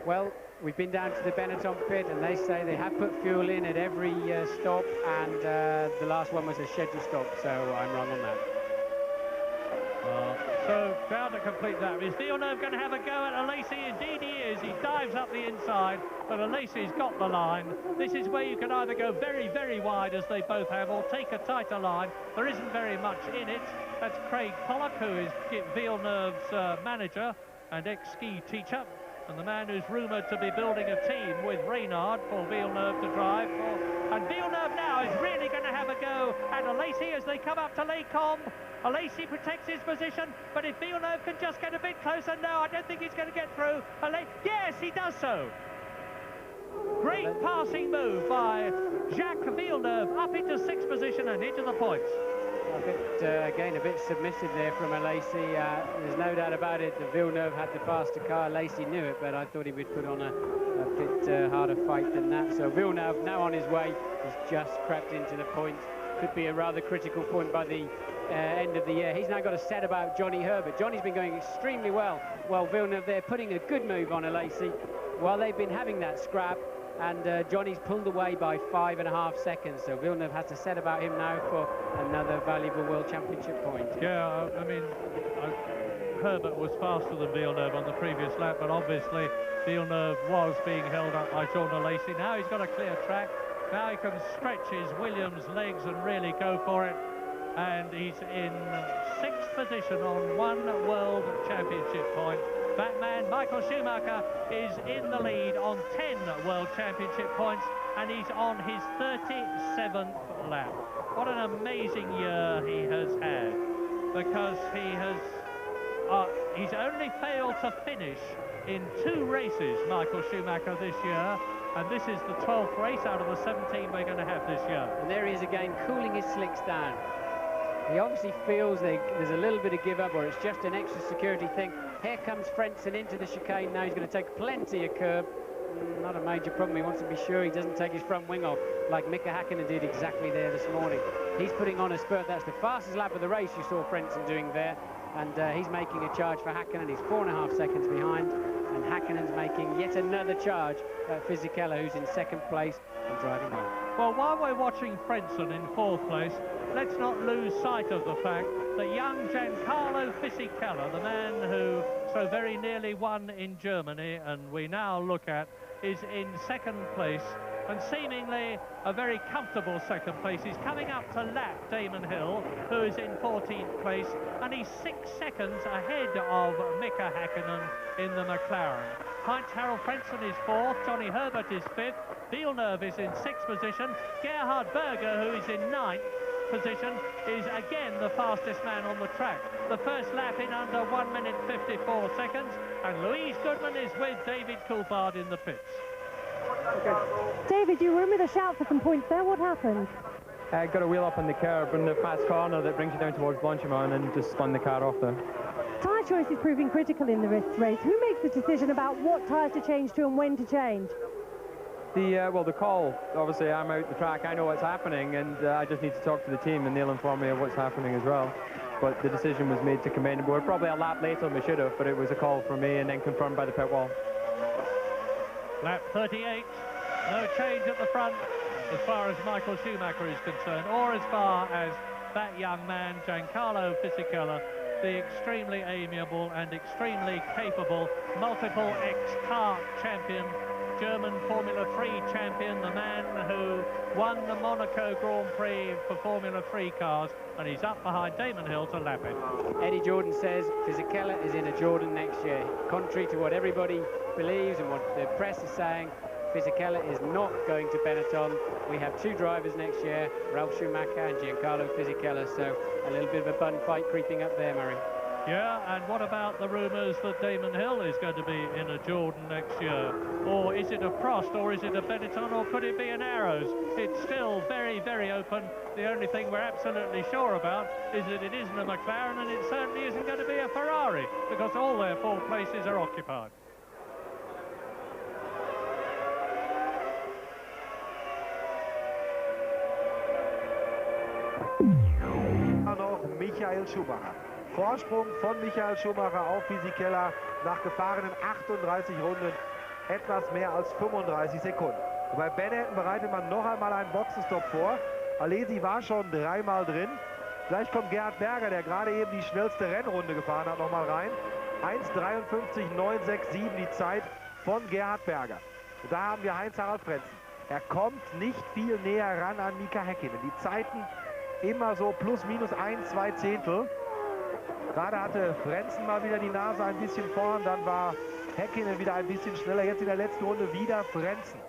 S3: Well, we've been down to the Benetton pit, and they say they have put fuel in at every stop, and the last one was a scheduled stop, so I'm wrong on that.
S2: So down to complete that. Is Villeneuve going to have a go at Lacey? Indeed he is. He dives up the inside, but Lacey's got the line. This is where you can either go very, very wide, as they both have, or take a tighter line. There isn't very much in it. That's Craig Pollock, who is Villeneuve's manager and ex-ski teacher, and the man who's rumoured to be building a team with Reynard for Villeneuve to drive for. And Villeneuve now is really going to have a go at Lacey as they come up to Les Combes. Lacey protects his position, but if Villeneuve can just get a bit closer, no, I don't think he's going to get through. Yes, he does so. Great passing move by Jacques Villeneuve up into 6th position and into the points.
S3: Again, a bit submissive there from Lacey. There's no doubt about it that Villeneuve had the faster car. Lacey knew it, but I thought he would put on a bit harder fight than that. So Villeneuve now on his way. He's just crept into the points. Could be a rather critical point by the end of the year. He's now got a set about Johnny Herbert. Johnny's been going extremely well, while Villeneuve there putting a good move on Lacey while they've been having that scrap. And Johnny's pulled away by 5.5 seconds, so Villeneuve has to set about him now for another valuable World Championship point.
S2: Yeah, I mean, Herbert was faster than Villeneuve on the previous lap, but obviously Villeneuve was being held up by Jean Lacey. Now he's got a clear track. Now he can stretch his Williams legs and really go for it. And he's in 6th position on 1 World Championship point. That man, Michael Schumacher, is in the lead on 10 World Championship points, and he's on his 37th lap. What an amazing year he has had, because he's only failed to finish in 2 races, Michael Schumacher, this year, and this is the 12th race out of the 17 we're going to have this year.
S3: And there he is again, cooling his slicks down. He obviously feels there's a little bit of give up, or it's just an extra security thing. Here comes Frentzen into the chicane now. He's going to take plenty of curb. Not a major problem. He wants to be sure he doesn't take his front wing off like Mika Häkkinen did exactly there this morning. He's putting on a spurt. That's the fastest lap of the race you saw Frentzen doing there. And he's making a charge for Häkkinen. He's 4.5 seconds behind. And Häkkinen's making yet another charge at Fisichella, who's in second place and driving well.
S2: Well, while we're watching Frentzen in fourth place, let's not lose sight of the fact that young Giancarlo Fisichella, the man who so very nearly won in Germany and we now look at, is in second place, and seemingly a very comfortable second place. He's coming up to lap Damon Hill, who is in 14th place, and he's 6 seconds ahead of Mika Häkkinen in the McLaren. Heinz-Harald Frentzen is fourth, Johnny Herbert is fifth, Villeneuve is in sixth position, Gerhard Berger, who is in ninth position, is again the fastest man on the track. The first lap in under 1 minute 54 seconds, and Louise Goodman is with David Coulthard in the pits.
S8: Okay. David, you were in with a shout for some points there. What happened?
S9: Got a wheel up on the curb in the fast corner that brings you down towards Blanchimont and just spun the car off there.
S8: Tyre choice is proving critical in the race. Who makes the decision about what tyres to change to and when to change?
S9: Well, the call, obviously I'm out the track, I know what's happening, and I just need to talk to the team and they'll inform me of what's happening as well. But the decision was made to come in. We're probably a lap later than we should have, but it was a call from me and then confirmed by the pit wall.
S2: Lap 38, no change at the front as far as Michael Schumacher is concerned, or as far as that young man, Giancarlo Fisichella, the extremely amiable and extremely capable multiple ex-kart champion, German Formula 3 champion, the man who won the Monaco Grand Prix for Formula 3 cars, and he's up behind Damon Hill to lap it.
S3: Eddie Jordan says Fisichella is in a Jordan next year. Contrary to what everybody believes and what the press is saying, Fisichella is not going to Benetton. We have two drivers next year, Ralf Schumacher and Giancarlo Fisichella, so a little bit of a bun fight creeping up there, Murray.
S2: Yeah, and what about the rumours that Damon Hill is going to be in a Jordan next year? Or is it a Prost, or is it a Benetton, or could it be an Arrows? It's still very, very open. The only thing we're absolutely sure about is that it isn't a McLaren, and it certainly isn't going to be a Ferrari, because all their 4 places are occupied.
S4: Michael Schumacher. Vorsprung von Michael Schumacher auf Fisichella nach gefahrenen 38 Runden, etwas mehr als 35 Sekunden. Und bei Benetton bereitet man noch einmal einen Boxenstopp vor. Alesi war schon 3-mal drin. Gleich kommt Gerhard Berger, der gerade eben die schnellste Rennrunde gefahren hat, nochmal rein. 1:53,967 die Zeit von Gerhard Berger. Und da haben wir Heinz-Harald Frentzen. Er kommt nicht viel näher ran an Mika Häkkinen. Die Zeiten immer so plus minus 1-2 Zehntel. Gerade hatte Frentzen mal wieder die Nase ein bisschen vorn, dann war Häkkinen wieder ein bisschen schneller. Jetzt in der letzten Runde wieder Frentzen.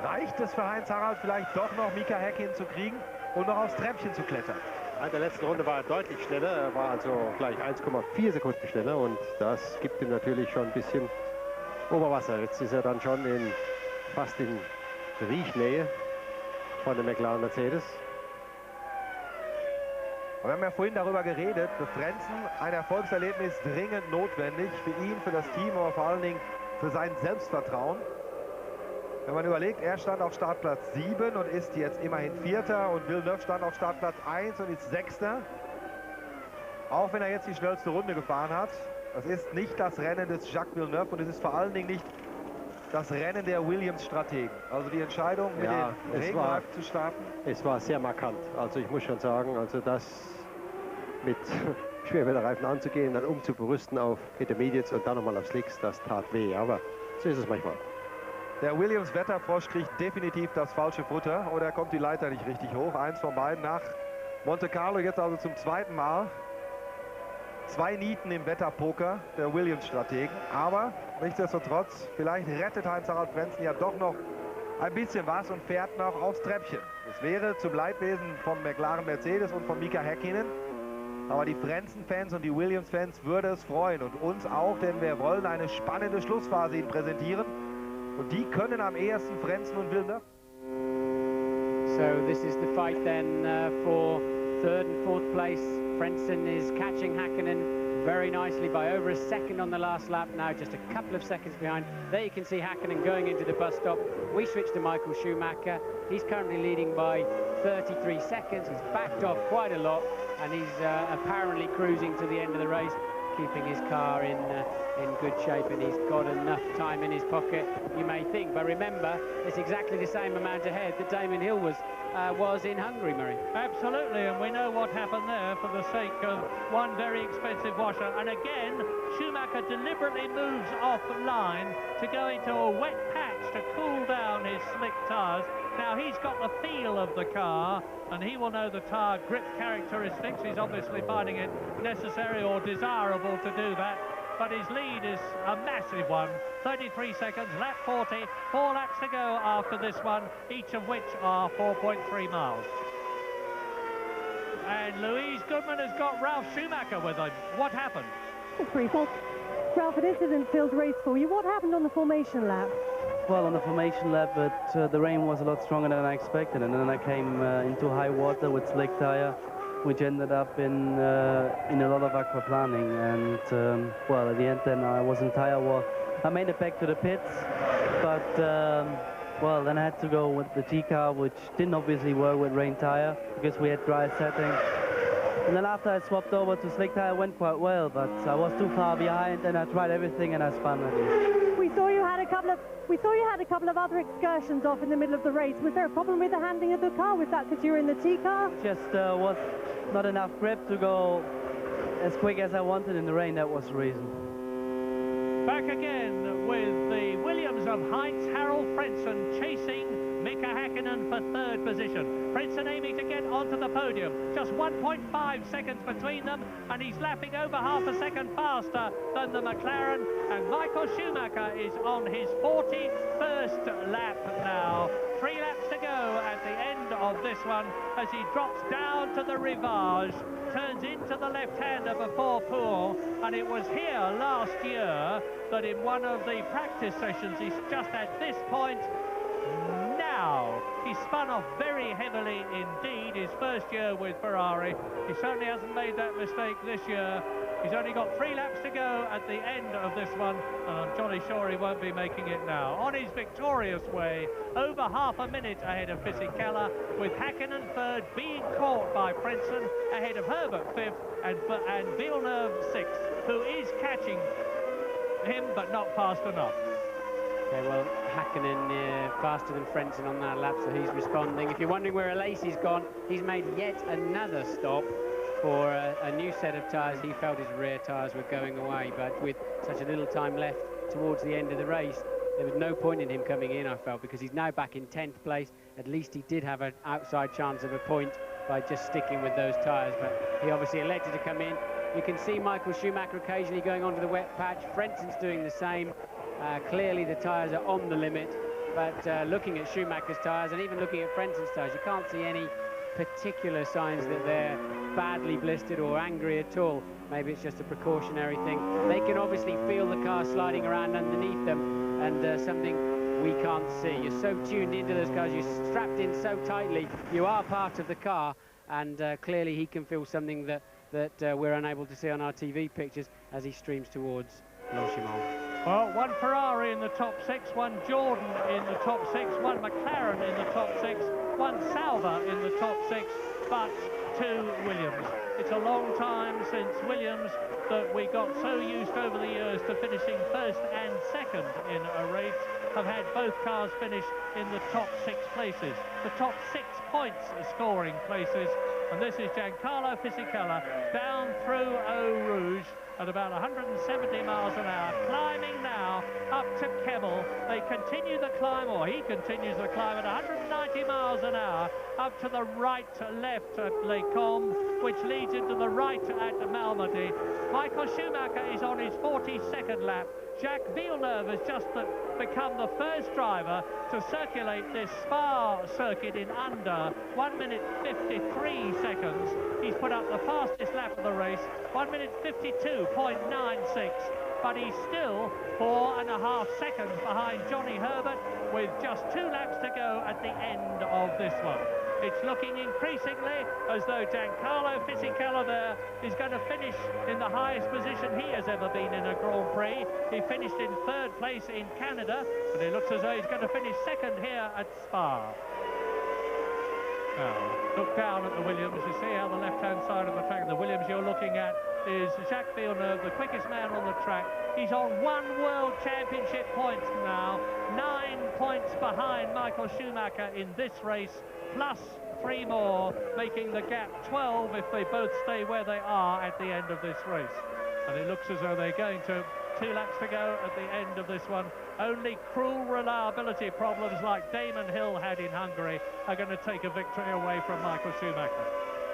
S4: Reicht es für Heinz-Harald vielleicht doch noch, Mika Häkkinen zu kriegen und noch aufs Treppchen zu klettern?
S5: In der letzten Runde war er deutlich schneller. Er war also gleich 1,4 Sekunden schneller und das gibt ihm natürlich schon ein bisschen Oberwasser. Jetzt ist er dann schon fast in Riechnähe von dem McLaren Mercedes.
S4: Wir haben ja vorhin darüber geredet, für Frentzen ein Erfolgserlebnis dringend notwendig, für ihn, für das Team, aber vor allen Dingen für sein Selbstvertrauen. Wenn man überlegt, er stand auf Startplatz 7 und ist jetzt immerhin Vierter, und Villeneuve stand auf Startplatz 1 und ist Sechster. Auch wenn er jetzt die schnellste Runde gefahren hat, das ist nicht das Rennen des Jacques Villeneuve und es ist vor allen Dingen nicht das Rennen der Williams-Strategen. Also die Entscheidung, mit den Regenreifen zu starten.
S5: Es war sehr markant. Also ich muss schon sagen, also das mit Schwerwetterreifen anzugehen, dann umzuberüsten auf Intermediates und dann nochmal auf Slicks, das tat weh. Aber so ist es manchmal.
S4: Der Williams-Wetterfrosch kriegt definitiv das falsche Futter oder er kommt die Leiter nicht richtig hoch. Eins von beiden nach Monte Carlo, jetzt also zum zweiten Mal. 2 Nieten im Wetterpoker der Williams-Strategen. Aber nichtsdestotrotz, vielleicht rettet Heinz-Harald Frentzen ja doch noch ein bisschen was und fährt noch aufs Treppchen. Das wäre zum Leidwesen von McLaren Mercedes und von Mika Häkkinen. Aber die Frentzen-Fans und die Williams-Fans würde es freuen und uns auch, denn wir wollen eine spannende Schlussphase Ihnen präsentieren. Und die können am ehesten Frentzen und Villeneuve.
S3: So this is the fight then for third and fourth place. Frentzen is catching Häkkinen very nicely by over a second on the last lap now, just a couple of seconds behind. There you can see Häkkinen going into the bus stop. We switch to Michael Schumacher. He's currently leading by 33 seconds. He's backed off quite a lot, and he's apparently cruising to the end of the race, keeping his car in good shape, and he's got enough time in his pocket, you may think. But remember, it's exactly the same amount ahead that Damon Hill was in Hungary, Murray.
S2: Absolutely, and we know what happened there for the sake of one very expensive washer. And again, Schumacher deliberately moves off line to go into a wet patch to cool down his slick tyres. Now, he's got the feel of the car, and he will know the tyre grip characteristics. He's obviously finding it necessary or desirable to do that. But his lead is a massive one. 33 seconds, lap 40, 4 laps to go after this one, each of which are 4.3 miles. And Louise Goodman has got Ralf Schumacher with him. What happened?
S8: Ralf, an incident-filled race for you. What happened on the formation lap?
S10: Well, on the formation lap, the rain was a lot stronger than I expected, and then I came into high water with slick tire, which ended up in a lot of aquaplaning. And well, at the end then I was in tire war. I made it back to the pits, but well, then I had to go with the G car, which didn't obviously work with rain tire because we had dry setting. And then after I swapped over to slick tire, it went quite well, but I was too far behind, and I tried everything and I spun at it.
S8: We saw you had a couple of other excursions off in the middle of the race. Was there a problem with the handling of the car? Was that because you were in the T car?
S10: Just was not enough grip to go as quick as I wanted in the rain. That was the reason.
S2: Back again with the Williams of Heinz-Harald Frentzen chasing Mika Häkkinen for third position. Frentzen aiming to get onto the podium. Just 1.5 seconds between them, and he's lapping over half a second faster than the McLaren. And Michael Schumacher is on his 41st lap now. 3 laps to go at the end of this one as he drops down to the rivage, turns into the left-hander before Pour, and it was here last year that in one of the practice sessions, he's just at this point now. He spun off very heavily indeed his first year with Ferrari. He certainly hasn't made that mistake this year. He's only got 3 laps to go at the end of this one, and I'm jolly sure he won't be making it now. On his victorious way, over half a minute ahead of Fisichella, with Häkkinen third, being caught by Frentzen, ahead of Herbert fifth, and Villeneuve sixth, who is catching him, but not fast enough.
S3: Okay, well, Häkkinen faster than Frentzen on that lap, so he's responding. If you're wondering where Alesi's gone, he's made yet another stop for a new set of tyres. He felt his rear tyres were going away, but with such a little time left towards the end of the race, there was no point in him coming in, I felt, because he's now back in 10th place. At least he did have an outside chance of a point by just sticking with those tyres, but he obviously elected to come in. You can see Michael Schumacher occasionally going onto the wet patch. Frentzen's doing the same. Clearly the tyres are on the limit, but looking at Schumacher's tyres and even looking at Frentzen's tyres, you can't see any particular signs that they're badly blistered or angry at all. Maybe it's just a precautionary thing. They can obviously feel the car sliding around underneath them, and something we can't see. You're so tuned into those cars, you're strapped in so tightly, you are part of the car, and clearly he can feel something that we're unable to see on our TV pictures as he streams towards Longchamp.
S2: Well, one Ferrari in the top 6, one Jordan in the top 6, one McLaren in the top 6, one Sauber in the top 6, but 2 Williams. It's a long time since Williams that we got so used over the years to finishing first and second in a race have had both cars finish in the top 6 places, the top 6 points scoring places. And this is Giancarlo Fisichella down through Eau Rouge at about 170 miles an hour, climbing now up to Kemmel. They continue the climb, or he continues the climb at 190 miles an hour up to the right-left at Les Combes, which leads into the right at Malmedy. Michael Schumacher is on his 42nd lap. Jacques Villeneuve has just become the first driver to circulate this Spa circuit in under 1 minute 53 seconds. He's put up the fastest lap of the race, 1 minute 52.96, but he's still 4.5 seconds behind Johnny Herbert with just 2 laps to go at the end of this one. It's looking increasingly as though Giancarlo Fisichella there is going to finish in the highest position he has ever been in a Grand Prix. He finished in 3rd place in Canada, but it looks as though he's going to finish 2nd here at Spa. Now, look down at the Williams. You see how the left-hand side of the track, the Williams you're looking at is Jacques Villeneuve, the quickest man on the track. He's on 1 World Championship points now, 9 points behind Michael Schumacher in this race, plus 3 more, making the gap 12 if they both stay where they are at the end of this race. And it looks as though they're going to 2 laps to go at the end of this one. Only cruel reliability problems like Damon Hill had in Hungary are going to take a victory away from Michael Schumacher.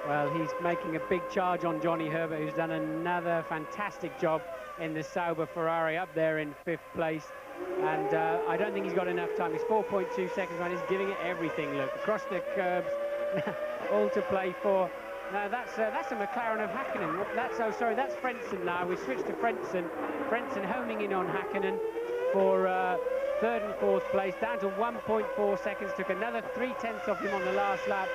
S3: Well, he's making a big charge on Johnny Herbert, who's done another fantastic job in the Sauber Ferrari up there in 5th place. And I don't think he's got enough time. He's 4.2 seconds behind. He's giving it everything. Look, across the curbs, all to play for. Now that's a McLaren of Hakkinen. That's that's Frentzen now. We switched to Frentzen. Frentzen homing in on Hakkinen for 3rd and 4th place, down to 1.4 seconds. Took another 3/10 off him on the last lap.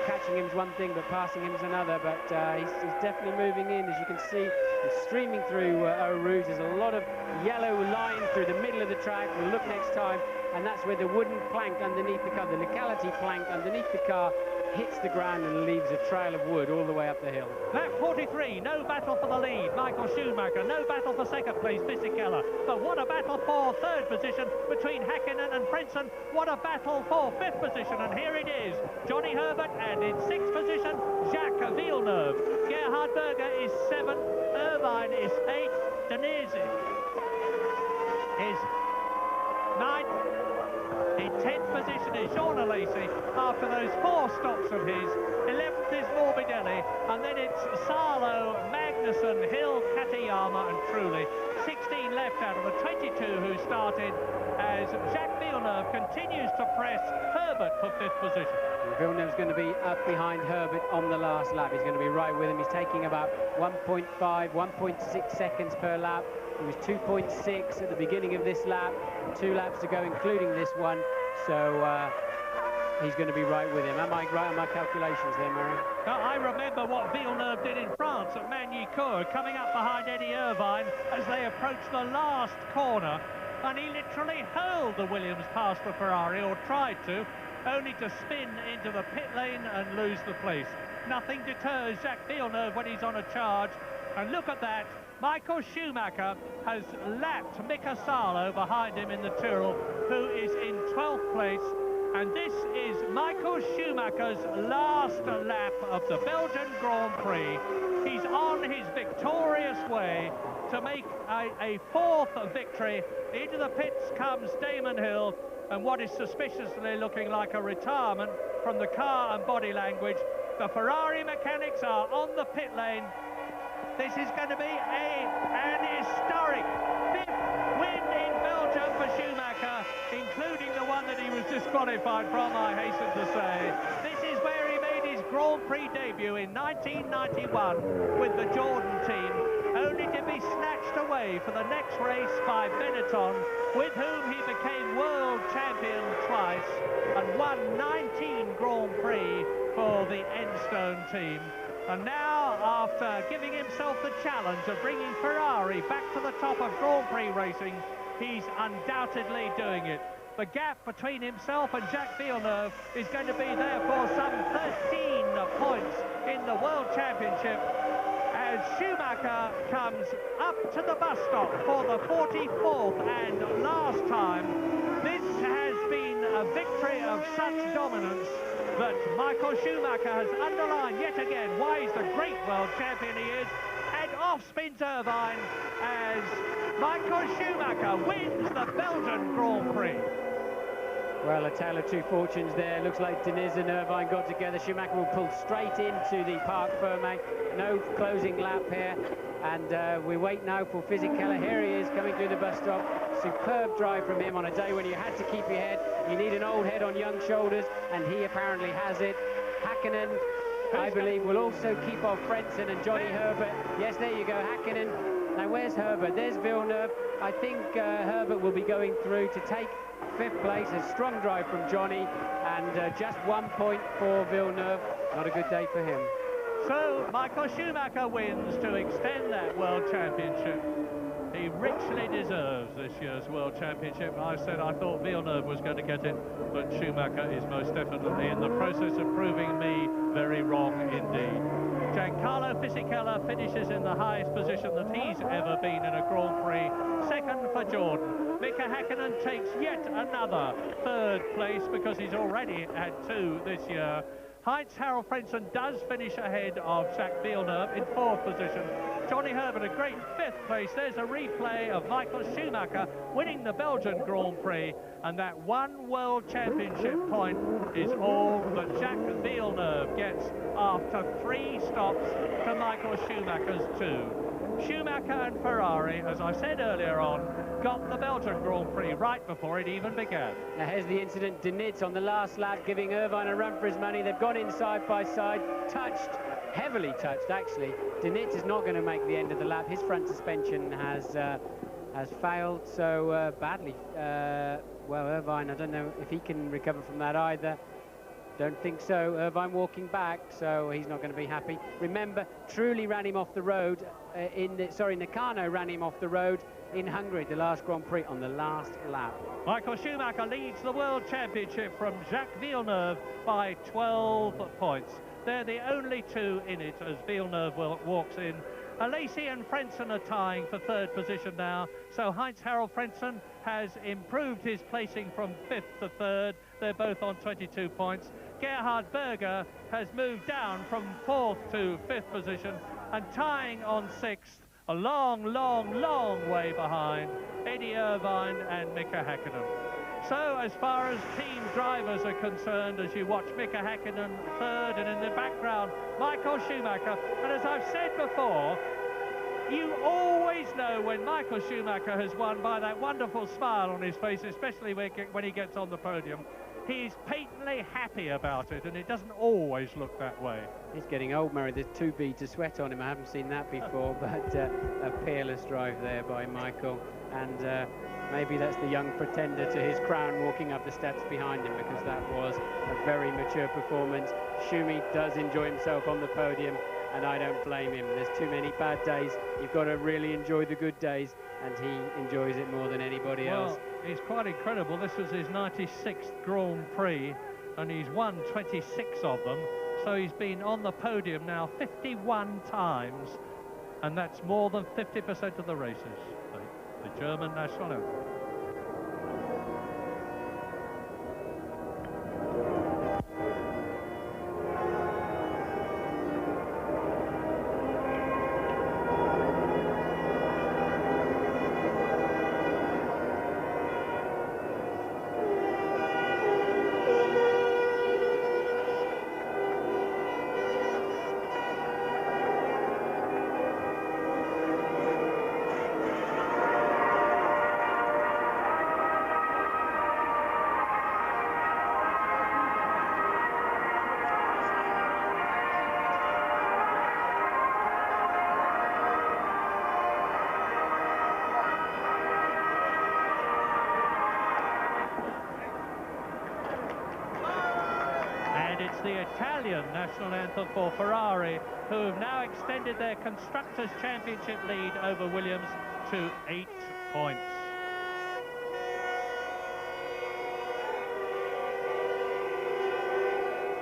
S3: Catching him is one thing, but passing him is another. But he's definitely moving in, as you can see. He's streaming through Eau Rouge. There's a lot of yellow line through the middle of the track. We'll look next time, and that's where the wooden plank underneath the car, the locality plank underneath the car, hits the ground and leaves a trail of wood all the way up the hill.
S2: Lap 43, no battle for the lead, Michael Schumacher, no battle for 2nd place, Fisichella. But what a battle for 3rd position between Hakkinen and Frentzen. What a battle for 5th position, and here it is. Johnny Herbert, and in 6th position, Jacques Villeneuve. Gerhard Berger is 7th, Irvine is 8th, Denise is 9th. In 10th position is Jean Alesi after those 4 stops of his. 11th is Morbidelli, and then it's Salo, Magnussen, Hill, Katayama and Trulli. 16 left out of the 22 who started, as Jacques Villeneuve continues to press Herbert for 5th position.
S3: Villeneuve's going to be up behind Herbert on the last lap. He's going to be right with him. He's taking about 1.5, 1.6 seconds per lap. He was 2.6 at the beginning of this lap. 2 laps to go, including this one. So he's going to be right with him. Am I right on my calculations there, Murray?
S2: I remember what Villeneuve did in France at Magny-Cours, coming up behind Eddie Irvine as they approached the last corner. And he literally hurled the Williams past the Ferrari, or tried to, only to spin into the pit lane and lose the place. Nothing deters Jacques Villeneuve when he's on a charge. And look at that. Michael Schumacher has lapped Mika Salo behind him in the Tyrrell, who is in 12th place. And this is Michael Schumacher's last lap of the Belgian Grand Prix. He's on his victorious way to make a 4th victory. Into the pits comes Damon Hill, and what is suspiciously looking like a retirement from the car and body language. The Ferrari mechanics are on the pit lane. This is going to be an historic 5th win in Belgium for Schumacher, including the one that he was disqualified from, I hasten to say. This is where he made his Grand Prix debut in 1991 with the Jordan team, only to be snatched away for the next race by Benetton, with whom he became world champion twice and won 19 Grand Prix for the Enstone team. And now, after giving himself the challenge of bringing Ferrari back to the top of Grand Prix racing, he's undoubtedly doing it. The gap between himself and Jacques Villeneuve is going to be therefore some 13 points in the World Championship, as Schumacher comes up to the bus stop for the 44th and last time. This has been a victory of such dominance that Michael Schumacher has underlined yet again why he's the great world champion he is, and off spins Irvine as Michael Schumacher wins the Belgian Grand Prix.
S3: Well, a tale of 2 fortunes there. Looks like Diniz and Irvine got together. Schumacher will pull straight into the Parc Fermé. No closing lap here. And we wait now for Fisichella. Here he is coming through the bus stop. Superb drive from him on a day when you had to keep your head. You need an old head on young shoulders, and he apparently has it. Hakkinen, I believe, will also keep off Frentzen and Johnny Herbert. Yes, there you go, Hakkinen. Now, where's Herbert? There's Villeneuve. I think Herbert will be going through to take Fifth place, a strong drive from Johnny, and just 1 point for Villeneuve. Not a good day for him.
S2: So Michael Schumacher wins to extend that World Championship. He richly deserves this year's World Championship. I said I thought Villeneuve was going to get it, but Schumacher is most definitely in the process of proving me very wrong indeed. Giancarlo Fisichella finishes in the highest position that he's ever been in a Grand Prix, second for Jordan. Mika Häkkinen takes yet another third place because he's already had 2 this year. Heinz-Harald Frentzen does finish ahead of Jacques Villeneuve in 4th position. Johnny Herbert, a great 5th place. There's a replay of Michael Schumacher winning the Belgian Grand Prix, and that 1 World Championship point is all that Jacques Villeneuve gets after 3 stops to Michael Schumacher's 2. Schumacher and Ferrari, as I said earlier on, got the Belgian Grand Prix right before it even began.
S3: Now here's the incident. De Nitz on the last lap giving Irvine a run for his money. They've gone in side by side, touched, heavily touched actually. De Nitz is not going to make the end of the lap. His front suspension has failed so badly. Well, Irvine, I don't know if he can recover from that either. Don't think so. Irvine walking back, so he's not going to be happy. Remember, Trulli ran him off the road Nakano ran him off the road in Hungary, the last Grand Prix, on the last lap.
S2: Michael Schumacher leads the World Championship from Jacques Villeneuve by 12 points. They're the only 2 in it as Villeneuve walks in. Alesi and Frentzen are tying for 3rd position now, so Heinz-Harald Frentzen has improved his placing from 5th to 3rd. They're both on 22 points. Gerhard Berger has moved down from 4th to 5th position, and tying on 6th, a long, long, long way behind, Eddie Irvine and Mika Häkkinen. So as far as team drivers are concerned, as you watch Mika Häkkinen 3rd, and in the background Michael Schumacher, and as I've said before, you always know when Michael Schumacher has won by that wonderful smile on his face, especially when he gets on the podium. He's patently happy about it, and it doesn't always look that way.
S3: He's getting old, Murray. There's 2 beads of sweat on him. I haven't seen that before, but a peerless drive there by Michael. And maybe that's the young pretender to his crown walking up the steps behind him, because that was a very mature performance. Schumi does enjoy himself on the podium, and I don't blame him. There's too many bad days. You've got to really enjoy the good days, and he enjoys it more than anybody else.
S2: He's quite incredible. This was his 96th Grand Prix, and he's won 26 of them. So he's been on the podium now 51 times, and that's more than 50% of the races. The German national anthem. The Italian national anthem for Ferrari, who have now extended their Constructors' Championship lead over Williams to 8 points.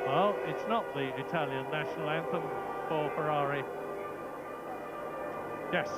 S2: Well, it's not the Italian national anthem for Ferrari. Yes.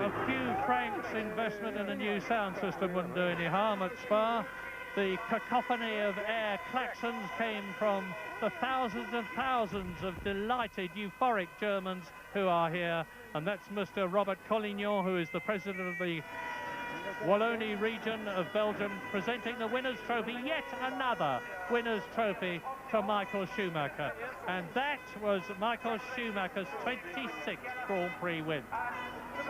S2: a few francs investment in a new sound system wouldn't do any harm at Spa. The cacophony of air klaxons came from the thousands and thousands of delighted, euphoric Germans who are here. And that's Mr. Robert Collignon, who is the president of the Wallonie region of Belgium, presenting the winner's trophy, yet another winner's trophy to Michael Schumacher. And that was Michael Schumacher's 26th Grand Prix win.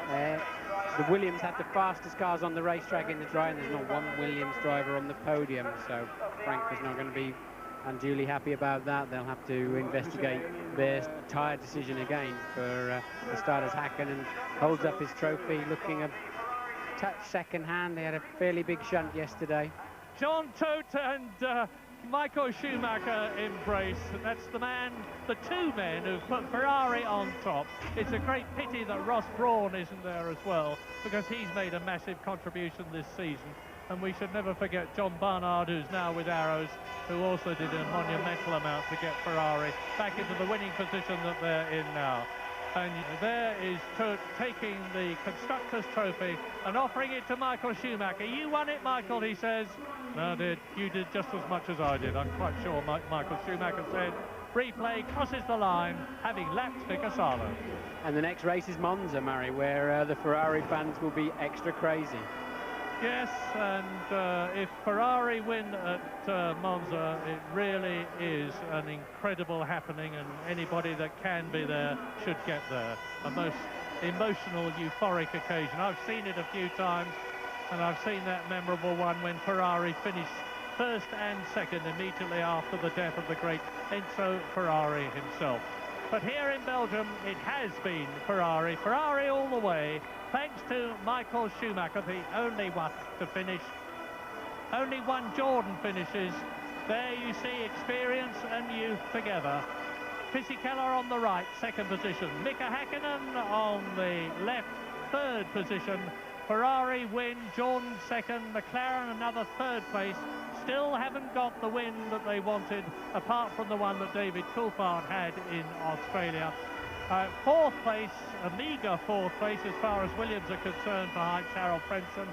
S3: The Williams had the fastest cars on the racetrack in the dry, and there's not one Williams driver on the podium, so Frank was not going to be unduly happy about that. They'll have to investigate their tyre decision again. For starters, Hakkinen holds up his trophy, looking a touch second hand. They had a fairly big shunt yesterday.
S2: John Todt and Michael Schumacher embrace. That's the two men who've put Ferrari on top. It's a great pity that Ross Brawn isn't there as well, because he's made a massive contribution this season. And we should never forget John Barnard, who's now with Arrows, who also did a monumental amount to get Ferrari back into the winning position that they're in now. And there is Todt taking the Constructors' Trophy and offering it to Michael Schumacher. You won it, Michael, he says. No, you did just as much as I did. I'm quite sure Michael Schumacher said. Replay crosses the line, having lapped Vicar Salo.
S3: And the next race is Monza, Murray, where the Ferrari fans will be extra crazy.
S2: Yes, and if Ferrari win at Monza, it really is an incredible happening, and anybody that can be there should get there. A most emotional, euphoric occasion. I've seen it a few times, and I've seen that memorable one when Ferrari finished first and second immediately after the death of the great Enzo Ferrari himself. But here in Belgium, it has been Ferrari all the way, thanks to Michael Schumacher, the only one to finish. Only one Jordan finishes. There you see experience and youth together. Fisichella on the right, second position. Mika Hakkinen on the left, third position. Ferrari win, Jordan second, McLaren another third place. Still haven't got the win that they wanted, apart from the one that David Coulthard had in Australia. Fourth place, a meagre fourth place as far as Williams are concerned for Heinz Harald Frentzen.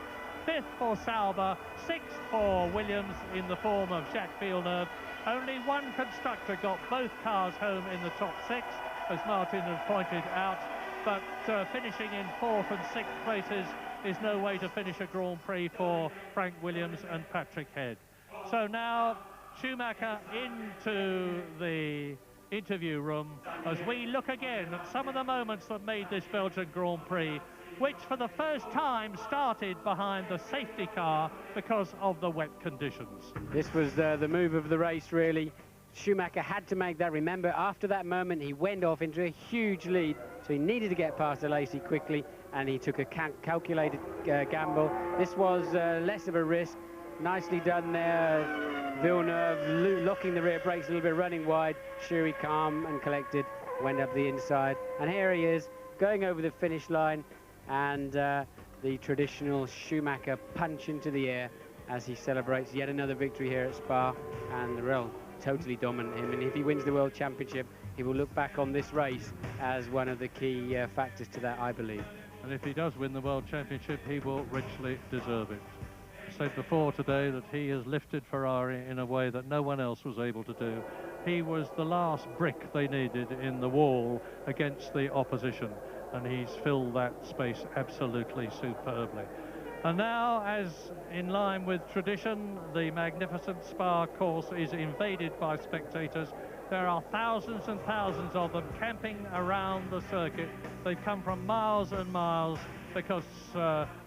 S2: Fifth for Sauber, sixth for Williams in the form of Jacques Villeneuve. Only one constructor got both cars home in the top six, as Martin has pointed out, but finishing in fourth and sixth places is no way to finish a Grand Prix for Frank Williams and Patrick Head. So now Schumacher into the interview room as we look again at some of the moments that made this Belgian Grand Prix, which for the first time started behind the safety car because of the wet conditions.
S3: This was the move of the race, really. Schumacher had to make that. Remember, after that moment, he went off into a huge lead, so he needed to get past Alesi quickly, and he took a calculated gamble. This was less of a risk. Nicely done there. Villeneuve locking the rear brakes a little bit, running wide. Schury calm and collected, went up the inside. And here he is, going over the finish line, and the traditional Schumacher punch into the air as he celebrates yet another victory here at Spa. And the rail totally dominant him, and if he wins the World Championship, he will look back on this race as one of the key factors to that, I believe.
S2: And if he does win the World Championship, he will richly deserve it. I said before today that he has lifted Ferrari in a way that no one else was able to do. He was the last brick they needed in the wall against the opposition, and he's filled that space absolutely superbly. And now, as in line with tradition, the magnificent Spa course is invaded by spectators. There are thousands and thousands of them camping around the circuit. They've come from miles and miles because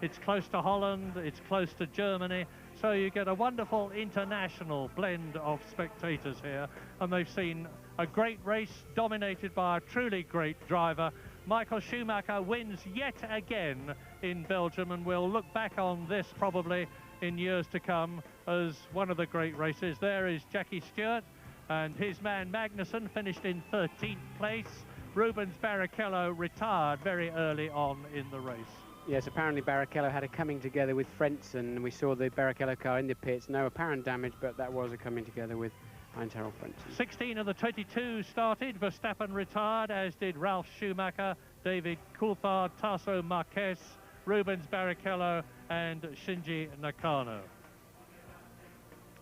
S2: it's close to Holland, it's close to Germany, so you get a wonderful international blend of spectators here, and they've seen a great race dominated by a truly great driver. Michael Schumacher wins yet again in Belgium, and we'll look back on this probably in years to come as one of the great races. There is Jackie Stewart, and his man Magnussen finished in 13th place. Rubens Barrichello retired very early on in the race.
S3: Yes, apparently Barrichello had a coming together with Frentzen. We saw the Barrichello car in the pits. No apparent damage, but that was a coming together with Heinz Harald Frentzen.
S2: 16 of the 22 started. Verstappen retired, as did Ralf Schumacher, David Coulthard, Tasso Marquez, Rubens Barrichello and Shinji Nakano.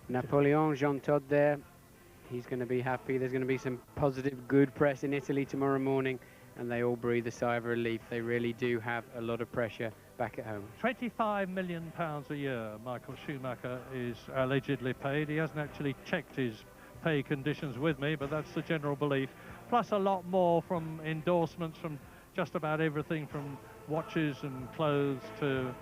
S3: Napoleon, Jean Todt there. He's going to be happy. There's going to be some positive, good press in Italy tomorrow morning, and they all breathe a sigh of relief. They really do have a lot of pressure back at home.
S2: £25 million a year Michael Schumacher is allegedly paid. He hasn't actually checked his pay conditions with me, but that's the general belief. Plus a lot more from endorsements from just about everything from watches and clothes to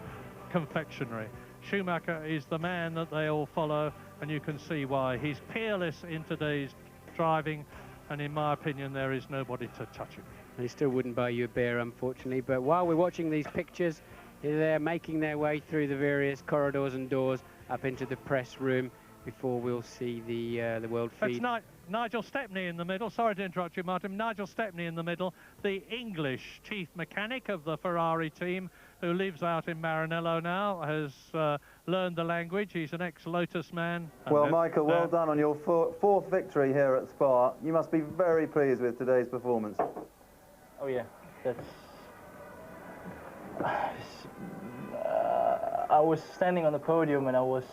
S2: confectionery. Schumacher is the man that they all follow, and you can see why. He's peerless in today's driving, and in my opinion there is nobody to touch him.
S3: He still wouldn't buy you a beer, unfortunately, but while we're watching these pictures, they're making their way through the various corridors and doors up into the press room before we'll see the world feed.
S2: That's Nigel Stepney in the middle. Sorry to interrupt you, Martin. Nigel Stepney in the middle, the English chief mechanic of the Ferrari team, who lives out in Maranello now, has learned the language. He's an ex-Lotus man.
S11: Well, Michael, well done on your fourth victory here at Spa. You must be very pleased with today's performance.
S12: Oh yeah, that's... I was standing on the podium and I was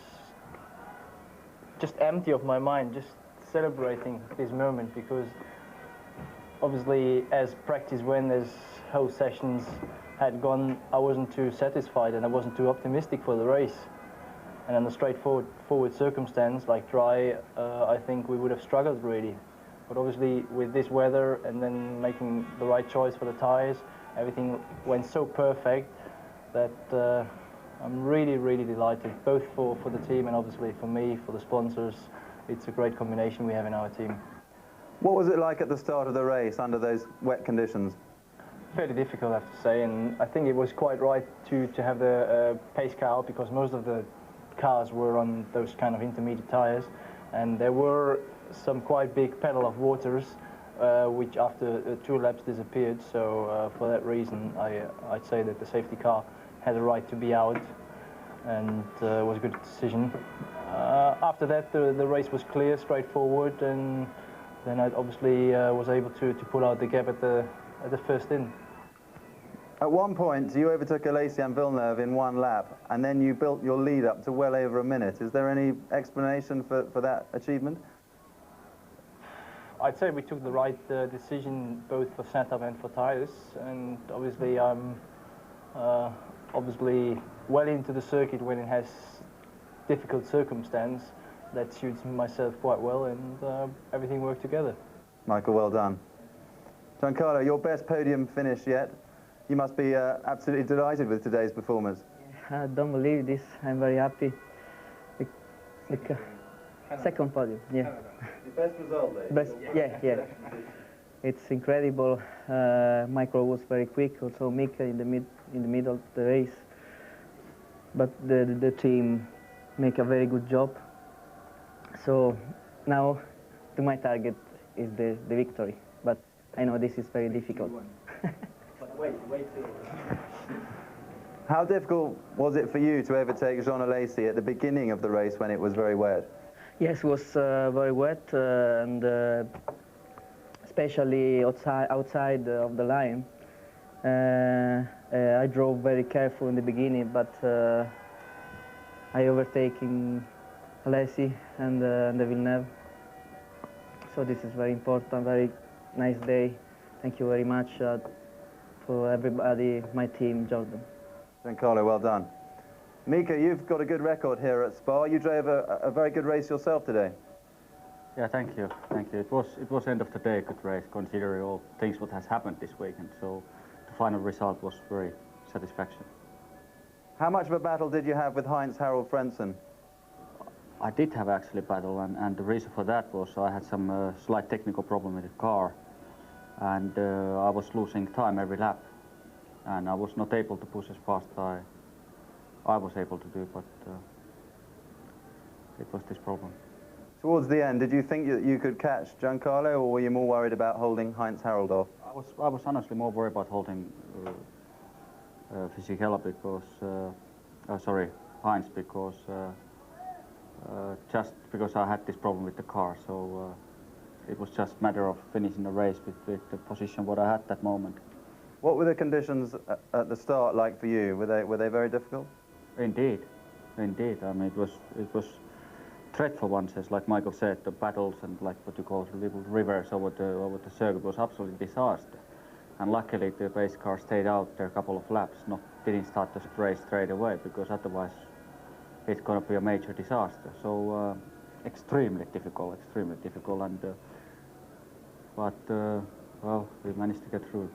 S12: just empty of my mind, just celebrating this moment, because obviously as practice went, as whole sessions had gone, I wasn't too satisfied and I wasn't too optimistic for the race. And in a straightforward circumstance like dry, I think we would have struggled really. But obviously with this weather and then making the right choice for the tyres, everything went so perfect that I'm really, really delighted, both for the team and obviously for me, for the sponsors. It's a great combination we have in our team.
S11: What was it like at the start of the race under those wet conditions?
S12: Fairly difficult, I have to say, and I think it was quite right to have the pace car out, because most of the cars were on those kind of intermediate tyres, and there were some quite big puddle of waters which after 2 laps disappeared. So for that reason I'd say that the safety car had a right to be out, and it was a good decision. After that the race was clear, straightforward, and then I obviously was able to pull out the gap at the first in.
S11: At one point you overtook Alesi and Villeneuve in 1 lap, and then you built your lead up to well over a minute. Is there any explanation for that achievement?
S12: I'd say we took the right decision both for setup and for tyres, and obviously I'm obviously well into the circuit when it has difficult circumstance. That suits myself quite well, and everything worked together.
S11: Michael, well done. Giancarlo, your best podium finish yet. You must be absolutely delighted with today's performance.
S13: I don't believe this. I'm very happy. Second podium, yeah.
S11: Your best result, though?
S13: Yeah. It's incredible. Michael was very quick, also Mika in the middle of the race. But the team make a very good job. So now my target is the victory. But I know this is very difficult.
S12: Wait.
S11: How difficult was it for you to overtake Jean Alesi at the beginning of the race when it was very wet?
S13: Yes, it was very wet, and especially outside of the line. I drove very careful in the beginning, but I overtaking Alesi and the Villeneuve. So this is very important, very nice day. Thank you very much for everybody, my team, Jordan.
S11: Giancarlo, well done. Mika, you've got a good record here at Spa. You drove a very good race yourself today.
S14: Yeah, thank you. It was end of the day a good race, considering all things what has happened this weekend. So the final result was very satisfactory.
S11: How much of a battle did you have with Heinz-Harald Frentzen?
S14: I did have actually a battle, and the reason for that was I had some slight technical problem with the car, and I was losing time every lap, and I was not able to push as fast as I was able to do, but it was this problem.
S11: Towards the end, did you think that you could catch Giancarlo, or were you more worried about holding Heinz-Harald off?
S14: I was honestly more worried about holding Fisichella because, Heinz, because just because I had this problem with the car, so it was just a matter of finishing the race with the position what I had that moment.
S11: What were the conditions at the start like for you? Were they very difficult?
S14: Indeed, indeed. I mean, it was dreadful once, as like Michael said, the battles and like what you call little rivers over the circuit was absolutely disaster. And luckily the race car stayed out there a couple of laps, didn't start the race straight away, because otherwise it's going to be a major disaster. So extremely difficult, and but well, we managed to get through.